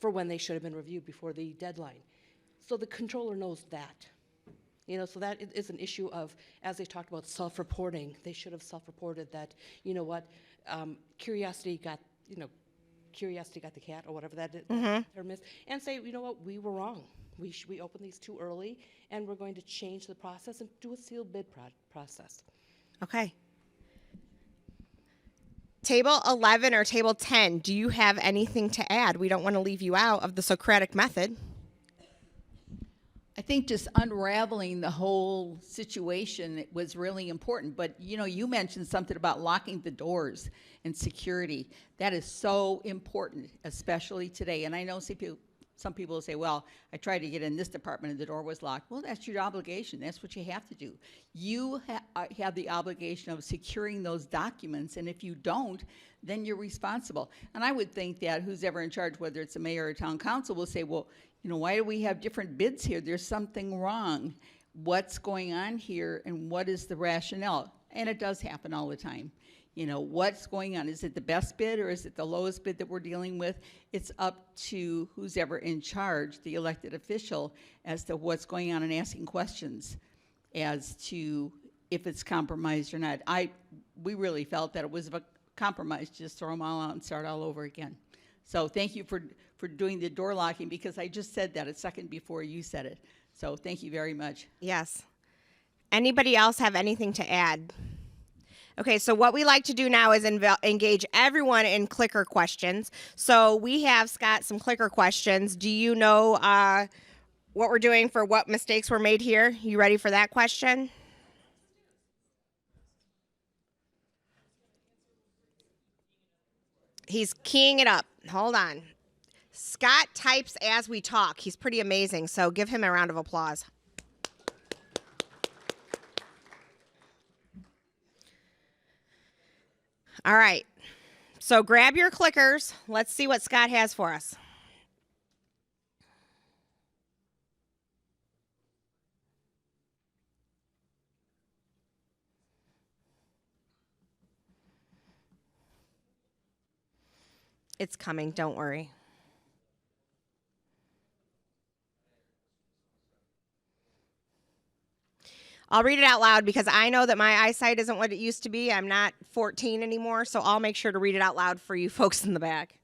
Speaker 13: for when they should have been reviewed, before the deadline. So the controller knows that. So that is an issue of, as they talked about self-reporting, they should have self-reported that, curiosity got the cat, or whatever that term is, and say, we were wrong. We opened these too early, and we're going to change the process and do a sealed bid process.
Speaker 7: Okay. Table 11 or table 10, do you have anything to add? We don't want to leave you out of the Socratic method.
Speaker 14: I think just unraveling the whole situation was really important. But, you mentioned something about locking the doors and security. That is so important, especially today. And I know some people will say, well, I tried to get in this department and the door was locked. Well, that's your obligation. That's what you have to do. You have the obligation of securing those documents. And if you don't, then you're responsible. And I would think that who's ever in charge, whether it's a mayor or town council, will say, well, why do we have different bids here? There's something wrong. What's going on here, and what is the rationale? And it does happen all the time. You know, what's going on? Is it the best bid or is it the lowest bid that we're dealing with? It's up to who's ever in charge, the elected official, as to what's going on and asking questions as to if it's compromised or not. We really felt that it was a compromise, just throw them all out and start all over again. So thank you for doing the door locking, because I just said that a second before you said it. So thank you very much.
Speaker 7: Yes. Anybody else have anything to add? Okay, so what we like to do now is engage everyone in clicker questions. So we have, Scott, some clicker questions. Do you know what we're doing for what mistakes were made here? You ready for that question? He's keying it up. Hold on. Scott types as we talk. He's pretty amazing, so give him a round of applause. All right, so grab your clickers. Let's see what Scott has for us. It's coming, don't worry. I'll read it out loud because I know that my eyesight isn't what it used to be. I'm not 14 anymore, so I'll make sure to read it out loud for you folks in the back.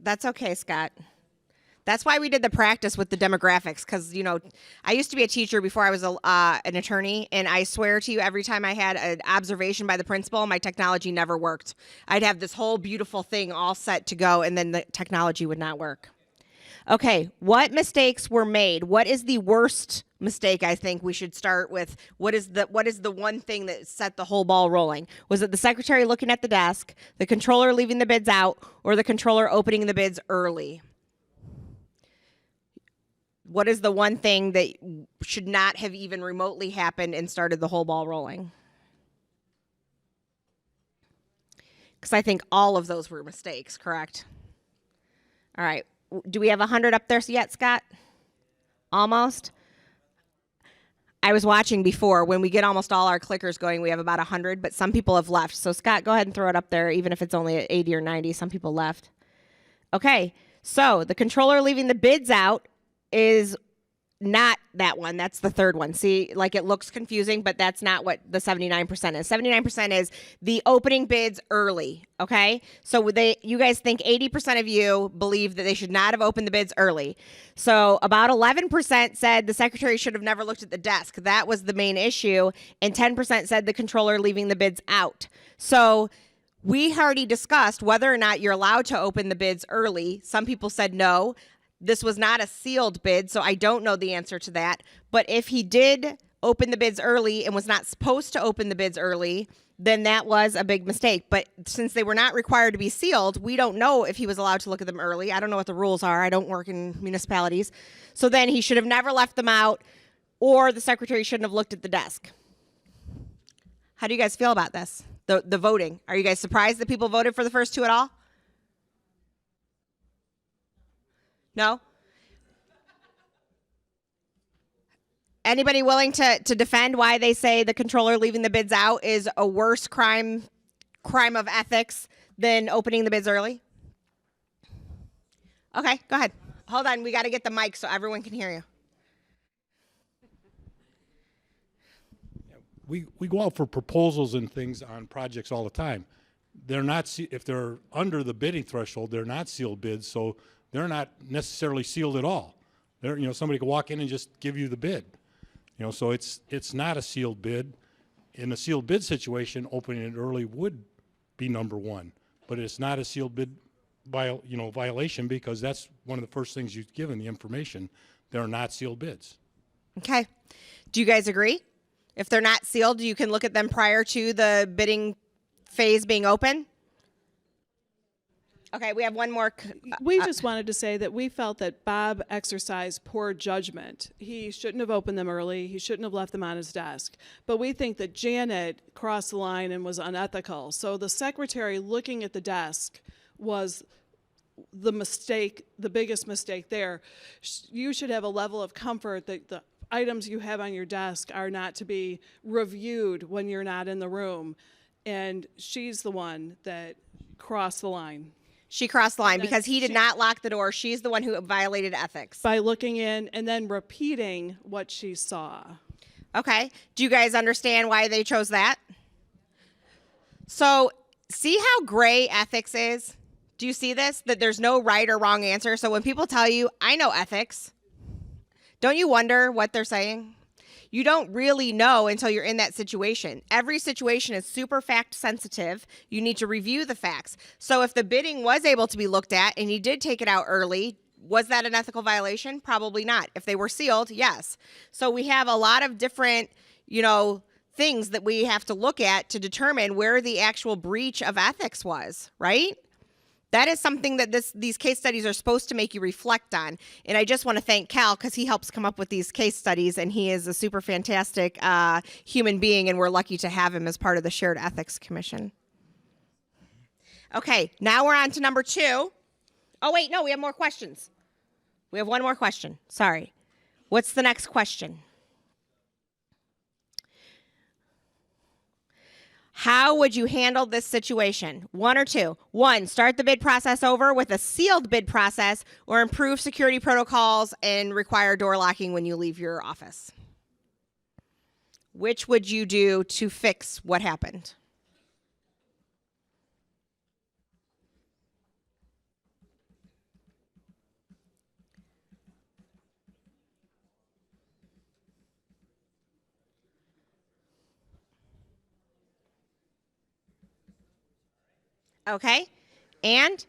Speaker 7: That's okay, Scott. That's why we did the practice with the demographics, because, you know, I used to be a teacher before I was an attorney, and I swear to you, every time I had an observation by the principal, my technology never worked. I'd have this whole beautiful thing all set to go, and then the technology would not work. Okay, what mistakes were made? What is the worst mistake? I think we should start with what is the one thing that set the whole ball rolling? Was it the secretary looking at the desk, the controller leaving the bids out, or the controller opening the bids early? What is the one thing that should not have even remotely happened and started the whole ball rolling? Because I think all of those were mistakes, correct? All right. Do we have 100 up there yet, Scott? Almost? I was watching before. When we get almost all our clickers going, we have about 100, but some people have left. So, Scott, go ahead and throw it up there, even if it's only at 80 or 90. Some people left. Okay. So, the controller leaving the bids out is not that one. That's the third one. See, like it looks confusing, but that's not what the 79% is. 79% is the opening bids early, okay? So you guys think 80% of you believe that they should not have opened the bids early. So about 11% said the secretary should have never looked at the desk. That was the main issue. And 10% said the controller leaving the bids out. So we already discussed whether or not you're allowed to open the bids early. Some people said no. This was not a sealed bid, so I don't know the answer to that. But if he did open the bids early and was not supposed to open the bids early, then that was a big mistake. But since they were not required to be sealed, we don't know if he was allowed to look at them early. I don't know what the rules are. I don't work in municipalities. So then he should have never left them out, or the secretary shouldn't have looked at the desk. How do you guys feel about this? The voting. Are you guys surprised that people voted for the first two at all? No? Anybody willing to defend why they say the controller leaving the bids out is a worse crime of ethics than opening the bids early? Okay, go ahead. Hold on, we got to get the mic so everyone can hear you.
Speaker 9: We go out for proposals and things on projects all the time. They're not, if they're under the bidding threshold, they're not sealed bids, so they're not necessarily sealed at all. They're, you know, somebody could walk in and just give you the bid. You know, so it's not a sealed bid. In a sealed bid situation, opening it early would be number one, but it's not a sealed bid violation, because that's one of the first things you've given the information. They're not sealed bids.
Speaker 7: Okay. Do you guys agree? If they're not sealed, you can look at them prior to the bidding phase being open? Okay, we have one more.
Speaker 15: We just wanted to say that we felt that Bob exercised poor judgment. He shouldn't have opened them early. He shouldn't have left them on his desk. But we think that Janet crossed the line and was unethical. So the secretary looking at the desk was the mistake, the biggest mistake there. You should have a level of comfort that the items you have on your desk are not to be reviewed when you're not in the room. And she's the one that crossed the line.
Speaker 7: She crossed the line
Speaker 15: And then
Speaker 7: because he did
Speaker 15: she-
Speaker 7: not lock the door. She's the one who violated ethics.
Speaker 15: By looking in and then repeating what she saw.
Speaker 7: Okay. Do you guys understand why they chose that? So, see how gray ethics is? Do you see this? That there's no right or wrong answer. So when people tell you, I know ethics, don't you wonder what they're saying? You don't really know until you're in that situation. Every situation is super fact sensitive. You need to review the facts. So if the bidding was able to be looked at and he did take it out early, was that an ethical violation? Probably not. If they were sealed, yes. So we have a lot of different, things that we have to look at to determine where the actual breach of ethics was, right? That is something that these case studies are supposed to make you reflect on. And I just want to thank Cal because he helps come up with these case studies, and he is a super fantastic human being, and we're lucky to have him as part of the Shared Ethics Commission. Okay, now we're on to number 2. Oh, wait, no, we have more questions. We have one more question. Sorry. What's the next question? How would you handle this situation? 1 or 2. 1, start the bid process over with a sealed bid process, or improve security protocols and require door locking when you leave your office. Which would you do to fix what happened? Okay, and?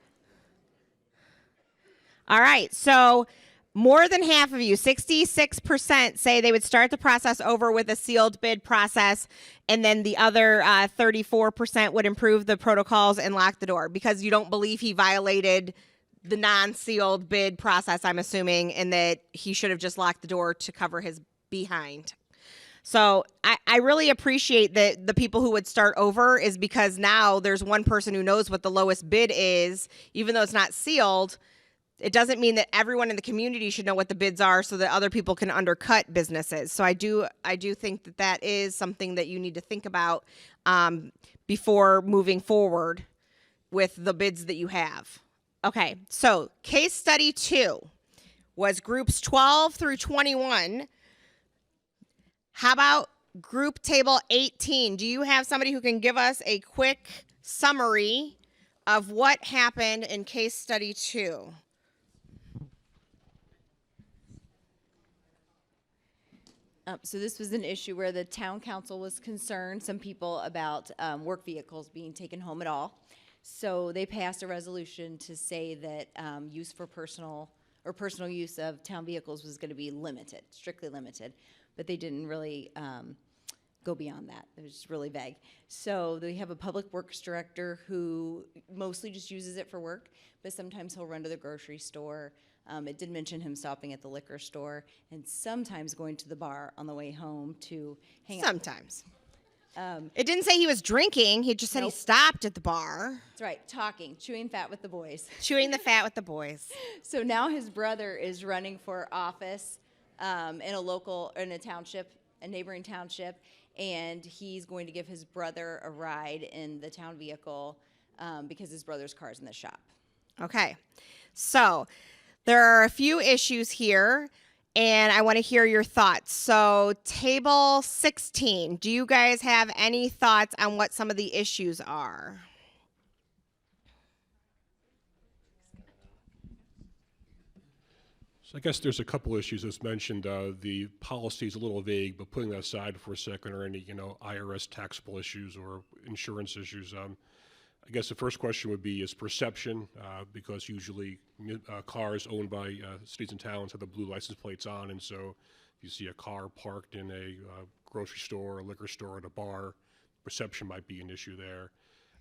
Speaker 7: All right, so more than half of you, 66%, say they would start the process over with a sealed bid process, and then the other 34% would improve the protocols and lock the door because you don't believe he violated the non-sealed bid process, I'm assuming, and that he should have just locked the door to cover his behind. So I really appreciate that the people who would start over is because now there's one person who knows what the lowest bid is, even though it's not sealed. It doesn't mean that everyone in the community should know what the bids are so that other people can undercut businesses. So I do think that that is something that you need to think about before moving forward with the bids that you have. Okay, so case study 2 was groups 12 through 21. How about group table 18? Do you have somebody who can give us a quick summary of what happened in case study 2?
Speaker 16: So this was an issue where the town council was concerned, some people, about work vehicles being taken home at all. So they passed a resolution to say that use for personal use of town vehicles was going to be limited, strictly limited. But they didn't really go beyond that. It was just really vague. So they have a public works director who mostly just uses it for work, but sometimes he'll run to the grocery store. It did mention him stopping at the liquor store and sometimes going to the bar on the way home to hang out.
Speaker 7: Sometimes. It didn't say he was drinking. He just said he stopped at the bar.
Speaker 16: That's right, talking, chewing fat with the boys.
Speaker 7: Chewing the fat with the boys.
Speaker 16: So now his brother is running for office in a township, a neighboring township, and he's going to give his brother a ride in the town vehicle because his brother's car's in the shop.
Speaker 7: Okay, so there are a few issues here, and I want to hear your thoughts. So table 16, do you guys have any thoughts on what some of the issues are?
Speaker 17: I guess there's a couple issues that's mentioned. The policy is a little vague, but putting that aside for a second, or any IRS taxable issues or insurance issues. I guess the first question would be is perception, because usually cars owned by cities and towns have the blue license plates on, and so if you see a car parked in a grocery store, a liquor store, at a bar, perception might be an issue there.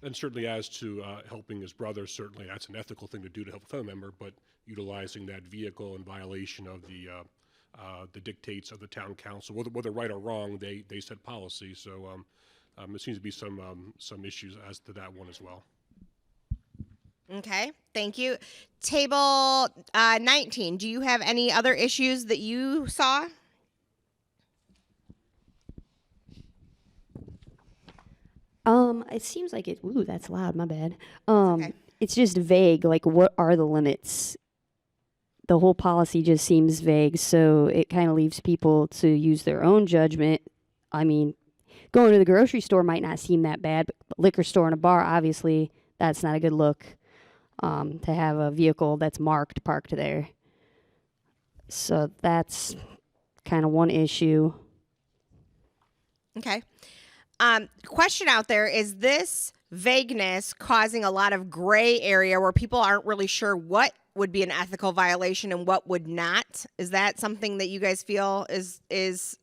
Speaker 17: And certainly as to helping his brother, certainly that's an ethical thing to do to help a family member, but utilizing that vehicle in violation of the dictates of the town council, whether right or wrong, they set policy. So there seems to be some issues as to that one as well.
Speaker 7: Okay, thank you. Table 19, do you have any other issues that you saw?
Speaker 18: It seems like it. Ooh, that's loud. My bad. It's just vague. Like, what are the limits? The whole policy just seems vague, so it kind of leaves people to use their own judgment. I mean, going to the grocery store might not seem that bad, but liquor store and a bar, obviously, that's not a good look. To have a vehicle that's parked there. So that's kind of one issue.
Speaker 7: Okay. Question out there, is this vagueness causing a lot of gray area where people aren't really sure what would be an ethical violation and what would not? Is that something that you guys feel is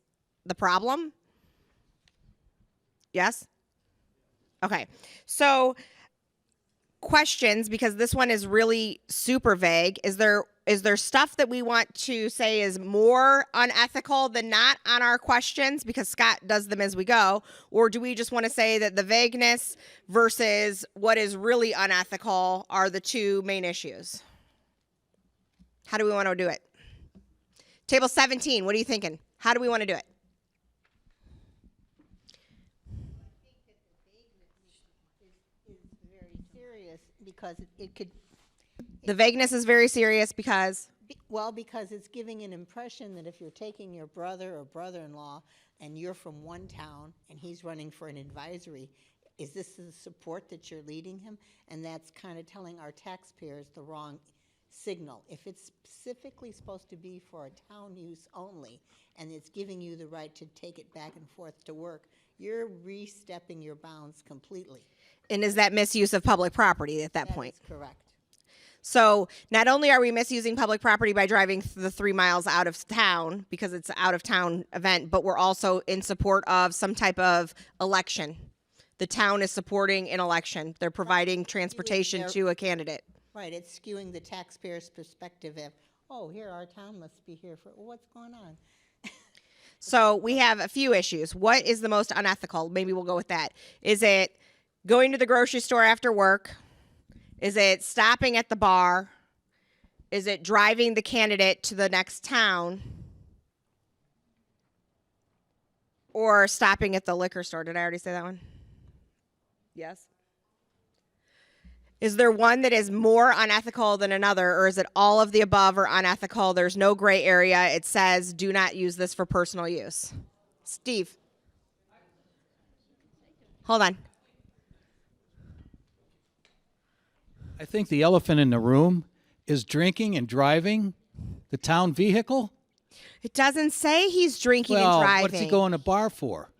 Speaker 7: the problem? Yes? Okay. So questions, because this one is really super vague. Is there stuff that we want to say is more unethical than not on our questions because Scott does them as we go? Or do we just want to say that the vagueness versus what is really unethical are the two main issues? How do we want to do it? Table 17, what are you thinking? How do we want to do it?
Speaker 19: Because it could.
Speaker 7: The vagueness is very serious because?
Speaker 19: Well, because it's giving an impression that if you're taking your brother or brother-in-law and you're from one town and he's running for an advisory, is this the support that you're leading him? And that's kind of telling our taxpayers the wrong signal. If it's specifically supposed to be for a town use only and it's giving you the right to take it back and forth to work, you're re-stepping your bounds completely.
Speaker 7: And is that misuse of public property at that point?
Speaker 19: That's correct.
Speaker 7: So not only are we misusing public property by driving the 3 miles out of town because it's an out of town event, but we're also in support of some type of election. The town is supporting an election. They're providing transportation to a candidate.
Speaker 19: Right, it's skewing the taxpayer's perspective of, oh, here, our town must be here for, well, what's going on?
Speaker 7: So we have a few issues. What is the most unethical? Maybe we'll go with that. Is it going to the grocery store after work? Is it stopping at the bar? Is it driving the candidate to the next town? Or stopping at the liquor store? Did I already say that one? Yes. Is there one that is more unethical than another, or is it all of the above or unethical? There's no gray area. It says, do not use this for personal use. Steve. Hold on.
Speaker 20: I think the elephant in the room is drinking and driving the town vehicle.
Speaker 7: It doesn't say he's drinking and
Speaker 20: Well,
Speaker 7: driving.
Speaker 20: what's he going to bar for?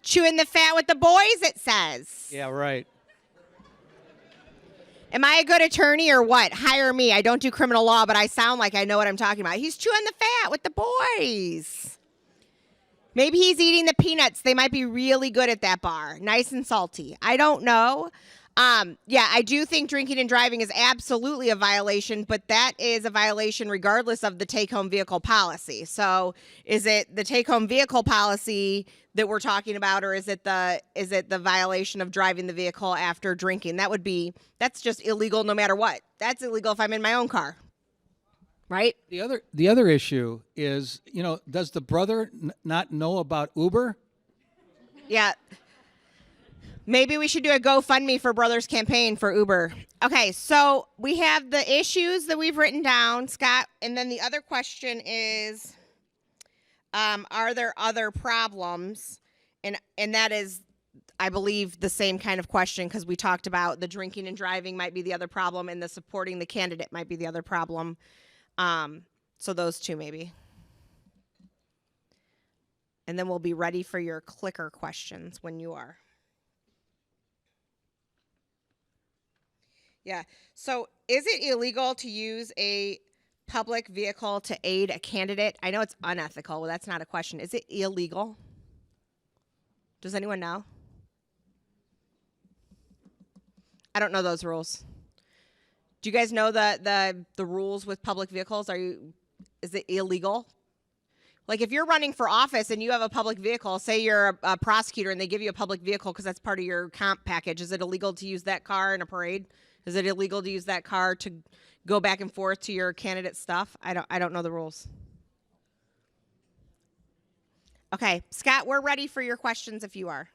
Speaker 7: Chewing the fat with the boys, it says.
Speaker 20: Yeah, right.
Speaker 7: Am I a good attorney or what? Hire me. I don't do criminal law, but I sound like I know what I'm talking about. He's chewing the fat with the boys. Maybe he's eating the peanuts. They might be really good at that bar. Nice and salty. I don't know. Yeah, I do think drinking and driving is absolutely a violation, but that is a violation regardless of the take-home vehicle policy. So is it the take-home vehicle policy that we're talking about, or is it the violation of driving the vehicle after drinking? That's just illegal no matter what. That's illegal if I'm in my own car. Right?
Speaker 20: The other issue is, does the brother not know about Uber?
Speaker 7: Yeah. Maybe we should do a GoFundMe for Brothers Campaign for Uber. Okay, so we have the issues that we've written down, Scott, and then the other question is, are there other problems? And that is, I believe, the same kind of question because we talked about the drinking and driving might be the other problem and the supporting the candidate might be the other problem. So those two maybe. And then we'll be ready for your clicker questions when you are. Yeah. So is it illegal to use a public vehicle to aid a candidate? I know it's unethical. Well, that's not a question. Is it illegal? Does anyone know? I don't know those rules. Do you guys know the rules with public vehicles? Is it illegal? Like if you're running for office and you have a public vehicle, say you're a prosecutor and they give you a public vehicle because that's part of your comp package, is it illegal to use that car in a parade? Is it illegal to use that car to go back and forth to your candidate stuff? I don't know the rules. Okay, Scott, we're ready for your questions if you are.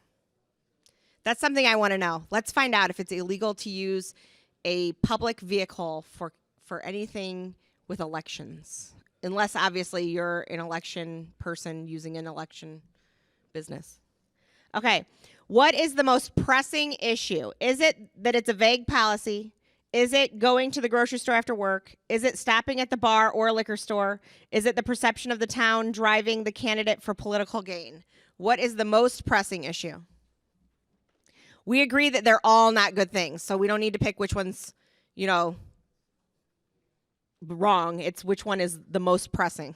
Speaker 7: That's something I want to know. Let's find out if it's illegal to use a public vehicle for anything with elections. Unless, obviously, you're an election person using an election business. Okay. What is the most pressing issue? Is it that it's a vague policy? Is it going to the grocery store after work? Is it stopping at the bar or a liquor store? Is it the perception of the town driving the candidate for political gain? What is the most pressing issue? We agree that they're all not good things, so we don't need to pick which one's, wrong. It's which one is the most pressing.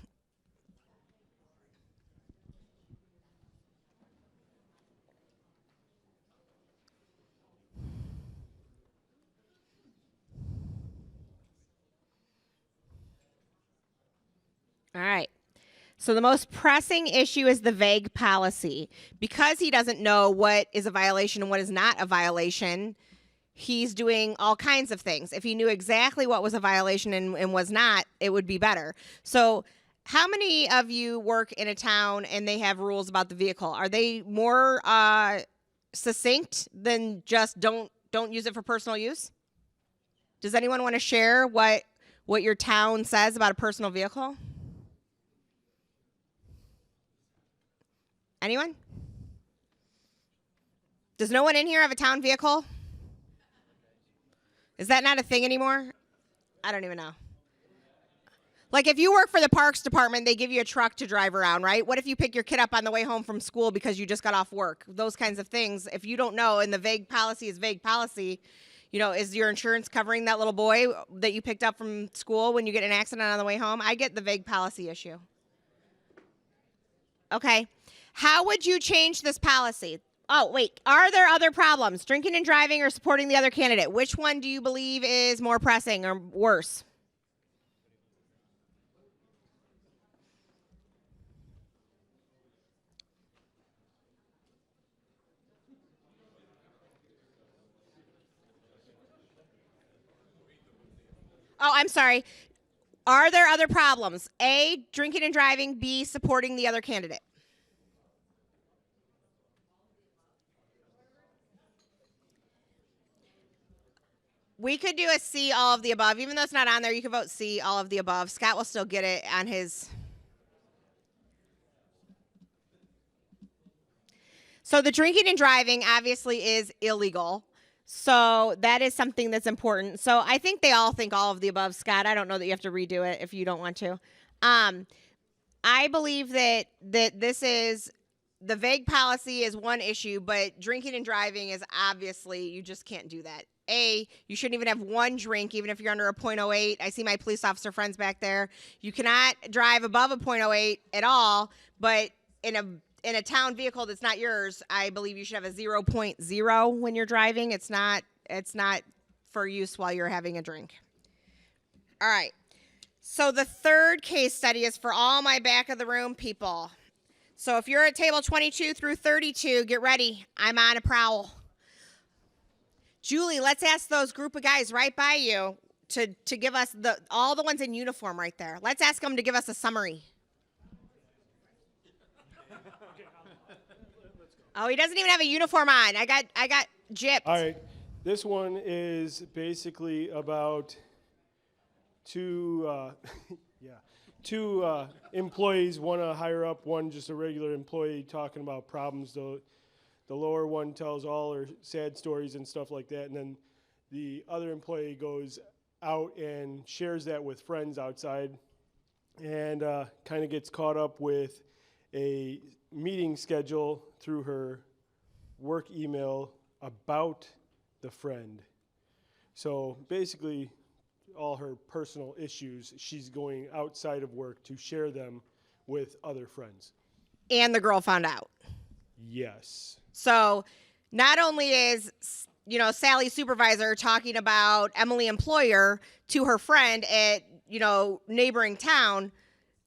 Speaker 7: All right. So the most pressing issue is the vague policy. Because he doesn't know what is a violation and what is not a violation, he's doing all kinds of things. If he knew exactly what was a violation and was not, it would be better. So how many of you work in a town and they have rules about the vehicle? Are they more succinct than just don't use it for personal use? Does anyone want to share what your town says about a personal vehicle? Anyone? Does no one in here have a town vehicle? Is that not a thing anymore? I don't even know. Like if you work for the Parks Department, they give you a truck to drive around, right? What if you pick your kid up on the way home from school because you just got off work? Those kinds of things. If you don't know, and the vague policy is vague policy, is your insurance covering that little boy that you picked up from school when you get in an accident on the way home? I get the vague policy issue. Okay. How would you change this policy? Oh, wait. Are there other problems? Drinking and driving or supporting the other candidate? Which one do you believe is more pressing or worse? Oh, I'm sorry. Are there other problems? A, drinking and driving. B, supporting the other candidate. We could do a C, all of the above. Even though it's not on there, you can vote C, all of the above. Scott will still get it on his. So the drinking and driving obviously is illegal. So that is something that's important. So I think they all think all of the above, Scott. I don't know that you have to redo it if you don't want to. I believe that this is, the vague policy is one issue, but drinking and driving is obviously, you just can't do that. A, you shouldn't even have one drink, even if you're under a .08. I see my police officer friends back there. You cannot drive above a .08 at all, but in a town vehicle that's not yours, I believe you should have a 0.0 when you're driving. It's not for use while you're having a drink. All right. So the third case study is for all my back of the room people. So if you're at table 22 through 32, get ready. I'm on a prowl. Julie, let's ask those group of guys right by you to give us all the ones in uniform right there. Let's ask them to give us a summary. Oh, he doesn't even have a uniform on. I got gypped.
Speaker 21: All right. This one is basically about two employees, one a higher up, one just a regular employee, talking about problems. The lower one tells all her sad stories and stuff like that, and then the other employee goes out and shares that with friends outside and kind of gets caught up with a meeting schedule through her work email about the friend. So basically, all her personal issues, she's going outside of work to share them with other friends.
Speaker 7: And the girl found out.
Speaker 21: Yes.
Speaker 7: So not only is, Sally supervisor talking about Emily employer to her friend at, neighboring town,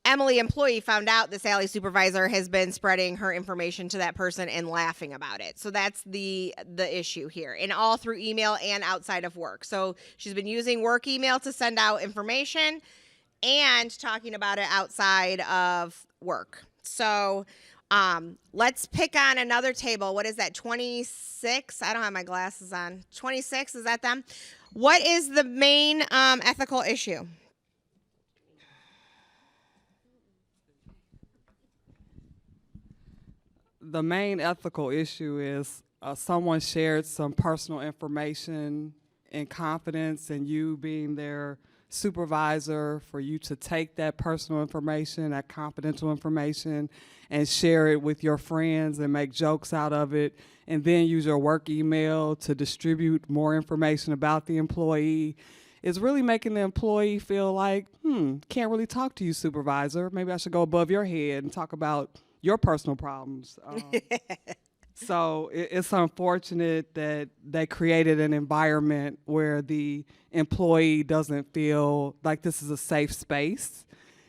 Speaker 7: Emily employee found out the Sally supervisor has been spreading her information to that person and laughing about it. So that's the issue here, and all through email and outside of work. So she's been using work email to send out information and talking about it outside of work. So let's pick on another table. What is that, 26? I don't have my glasses on. 26, is that them? What is the main ethical issue?
Speaker 3: The main ethical issue is someone shared some personal information in confidence, and you being their supervisor, for you to take that personal information, that confidential information, and share it with your friends and make jokes out of it, and then use your work email to distribute more information about the employee, is really making the employee feel like, can't really talk to you, supervisor. Maybe I should go above your head and talk about your personal problems. So it's unfortunate that they created an environment where the employee doesn't feel like this is a safe space.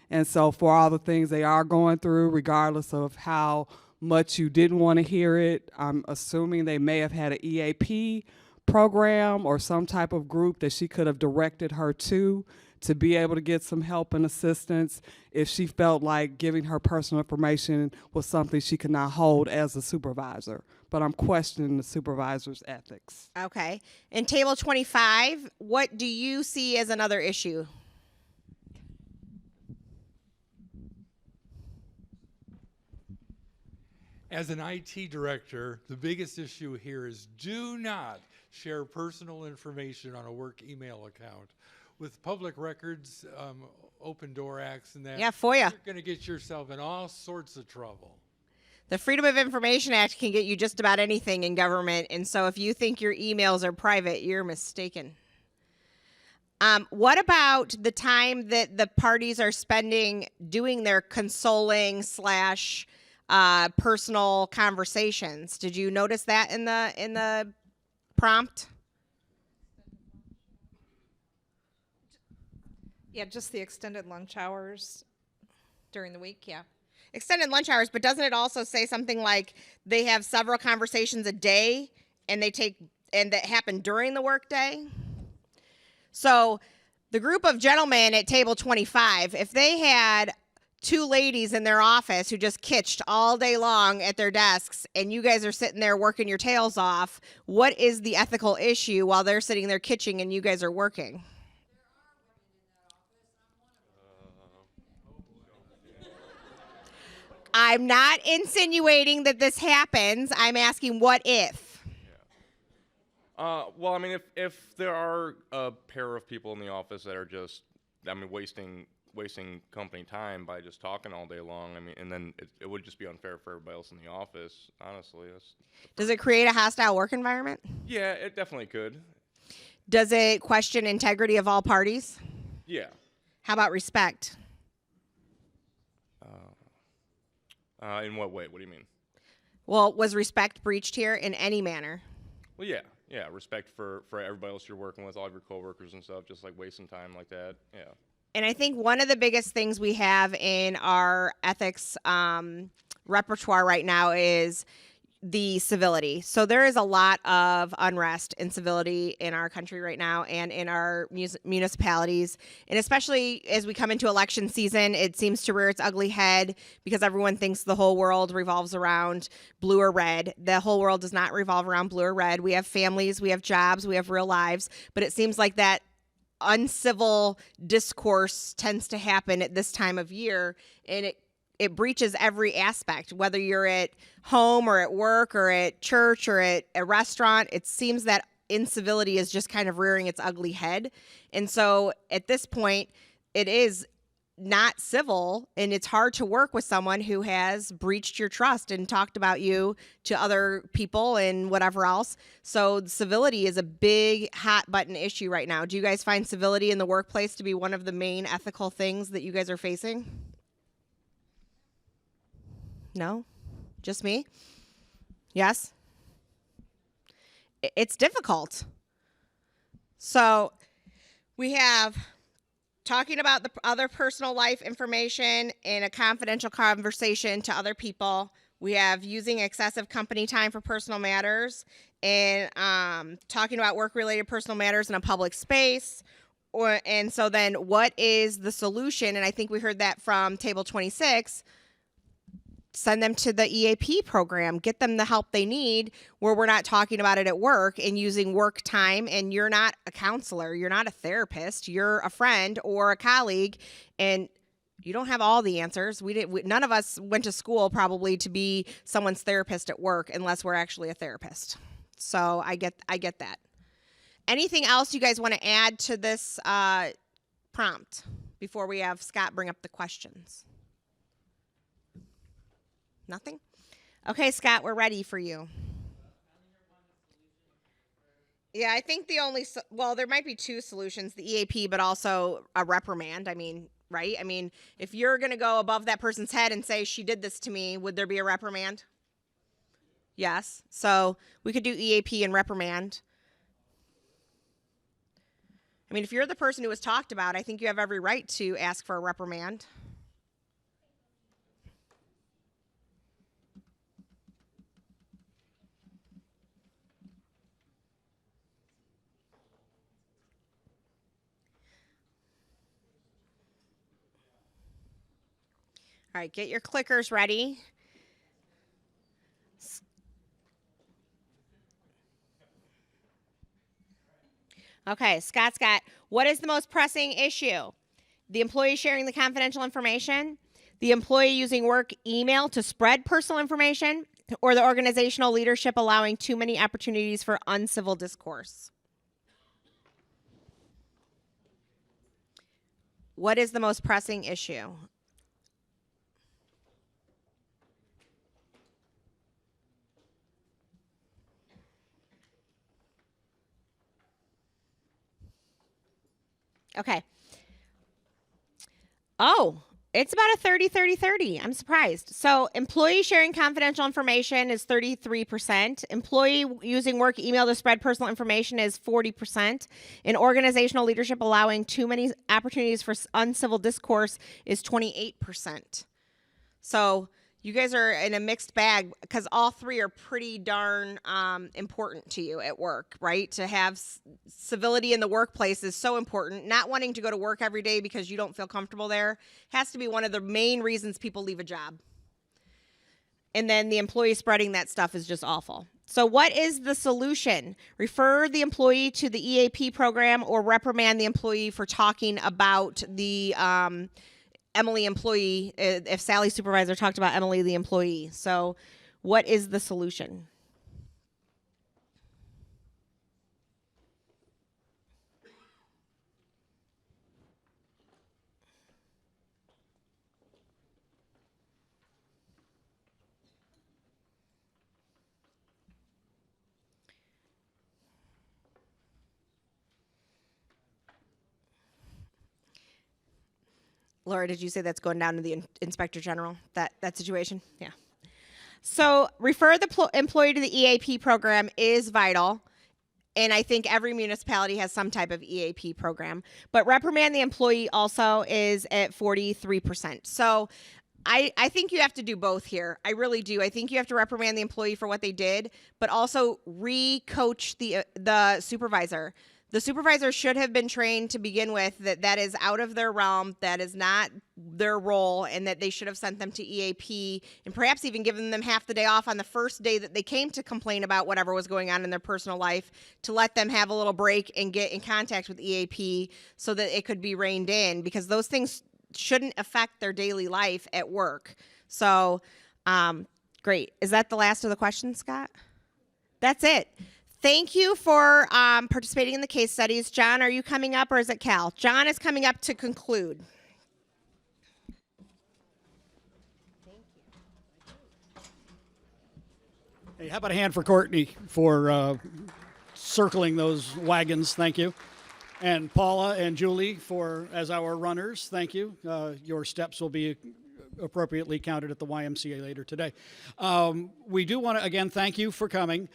Speaker 3: And so for all the things they are going through, regardless of how much you didn't want to hear it, I'm assuming they may have had an EAP program or some type of group that she could have directed her to be able to get some help and assistance if she felt like giving her personal information was something she could not hold as a supervisor. But I'm questioning the supervisor's ethics.
Speaker 7: Okay. In table 25, what do you see as another issue?
Speaker 22: As an IT director, the biggest issue here is do not share personal information on a work email account. With public records, open door acts and that,
Speaker 7: Yeah, FOIA.
Speaker 22: you're going to get yourself in all sorts of trouble.
Speaker 7: The Freedom of Information Act can get you just about anything in government, and so if you think your emails are private, you're mistaken. What about the time that the parties are spending doing their consoling / personal conversations? Did you notice that in the prompt?
Speaker 23: Yeah, just the extended lunch hours during the week, yeah.
Speaker 7: Extended lunch hours, but doesn't it also say something like they have several conversations a day and that happen during the workday? So the group of gentlemen at table 25, if they had two ladies in their office who just kitched all day long at their desks and you guys are sitting there working your tails off, what is the ethical issue while they're sitting there kitching and you guys are working? I'm not insinuating that this happens. I'm asking what if.
Speaker 24: Well, I mean, if there are a pair of people in the office that are just, wasting company time by just talking all day long, and then it would just be unfair for everybody else in the office, honestly.
Speaker 7: Does it create a hostile work environment?
Speaker 24: Yeah, it definitely could.
Speaker 7: Does it question integrity of all parties?
Speaker 24: Yeah.
Speaker 7: How about respect?
Speaker 24: In what way? What do you mean?
Speaker 7: Well, was respect breached here in any manner?
Speaker 24: Well, yeah, respect for everybody else you're working with, all of your coworkers and stuff, just like wasting time like that, yeah.
Speaker 7: And I think one of the biggest things we have in our ethics repertoire right now is the civility. So there is a lot of unrest and civility in our country right now and in our municipalities. And especially as we come into election season, it seems to rear its ugly head because everyone thinks the whole world revolves around blue or red. The whole world does not revolve around blue or red. We have families, we have jobs, we have real lives, but it seems like that uncivil discourse tends to happen at this time of year, and it breaches every aspect, whether you're at home or at work or at church or at a restaurant. It seems that incivility is just kind of rearing its ugly head. And so at this point, it is not civil, and it's hard to work with someone who has breached your trust and talked about you to other people and whatever else. So civility is a big hot button issue right now. Do you guys find civility in the workplace to be one of the main ethical things that you guys are facing? No? Just me? Yes? It's difficult. So we have talking about the other personal life information in a confidential conversation to other people. We have using excessive company time for personal matters, and talking about work-related personal matters in a public space. And so then what is the solution? And I think we heard that from table 26. Send them to the EAP program, get them the help they need where we're not talking about it at work and using work time. And you're not a counselor, you're not a therapist, you're a friend or a colleague, and you don't have all the answers. None of us went to school probably to be someone's therapist at work unless we're actually a therapist. So I get that. Anything else you guys want to add to this prompt before we have Scott bring up the questions? Nothing? Okay, Scott, we're ready for you. Yeah, I think the only, well, there might be two solutions, the EAP, but also a reprimand. I mean, right? I mean, if you're going to go above that person's head and say, she did this to me, would there be a reprimand? Yes. So we could do EAP and reprimand. I mean, if you're the person who was talked about, I think you have every right to ask for a reprimand. All right, get your clickers ready. Okay, Scott, what is the most pressing issue? The employee sharing the confidential information, the employee using work email to spread personal information, or the organizational leadership allowing too many opportunities for uncivil discourse? What is the most pressing issue? Okay. Oh, it's about a 30-30-30. I'm surprised. So employee sharing confidential information is 33%. Employee using work email to spread personal information is 40%. And organizational leadership allowing too many opportunities for uncivil discourse is 28%. So you guys are in a mixed bag because all three are pretty darn important to you at work, right? To have civility in the workplace is so important. Not wanting to go to work every day because you don't feel comfortable there has to be one of the main reasons people leave a job. And then the employee spreading that stuff is just awful. So what is the solution? Refer the employee to the EAP program or reprimand the employee for talking about the Emily employee, if Sally supervisor talked about Emily the employee. So what is the solution? Laura, did you say that's going down to the inspector general, that situation? Yeah. So refer the employee to the EAP program is vital. And I think every municipality has some type of EAP program. But reprimand the employee also is at 43%. So I think you have to do both here. I really do. I think you have to reprimand the employee for what they did, but also re-coach the supervisor. The supervisor should have been trained to begin with that is out of their realm, that is not their role, and that they should have sent them to EAP and perhaps even given them half the day off on the first day that they came to complain about whatever was going on in their personal life, to let them have a little break and get in contact with EAP so that it could be reined in, because those things shouldn't affect their daily life at work. So, great. Is that the last of the questions, Scott? That's it. Thank you for participating in the case studies. John, are you coming up or is it Cal? John is coming up to conclude.
Speaker 1: Hey, how about a hand for Courtney for circling those wagons? Thank you. And Paula and Julie as our runners. Thank you. Your steps will be appropriately counted at the YMCA later today. We do want to, again, thank you for coming.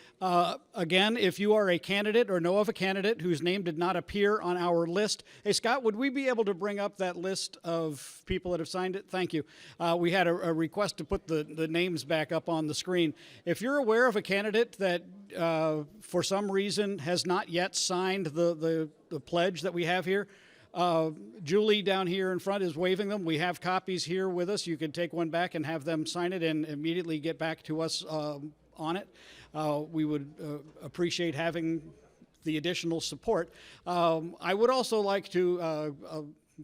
Speaker 1: Again, if you are a candidate or know of a candidate whose name did not appear on our list, hey, Scott, would we be able to bring up that list of people that have signed it? Thank you. We had a request to put the names back up on the screen. If you're aware of a candidate that for some reason has not yet signed the pledge that we have here, Julie down here in front is waving them. We have copies here with us. You can take one back and have them sign it and immediately get back to us on it. We would appreciate having the additional support. I would also like to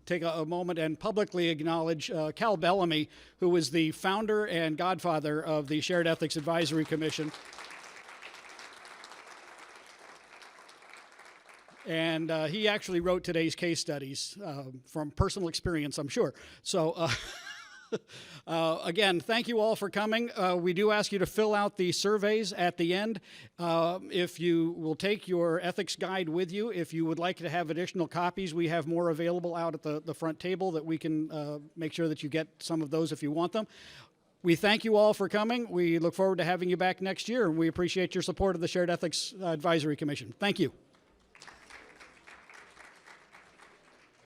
Speaker 1: take a moment and publicly acknowledge Cal Bellamy, who is the founder and godfather of the Shared Ethics Advisory Commission. And he actually wrote today's case studies from personal experience, I'm sure. So again, thank you all for coming. We do ask you to fill out the surveys at the end. If you will take your ethics guide with you, if you would like to have additional copies, we have more available out at the front table that we can make sure that you get some of those if you want them. We thank you all for coming. We look forward to having you back next year, and we appreciate your support of the Shared Ethics Advisory Commission. Thank you.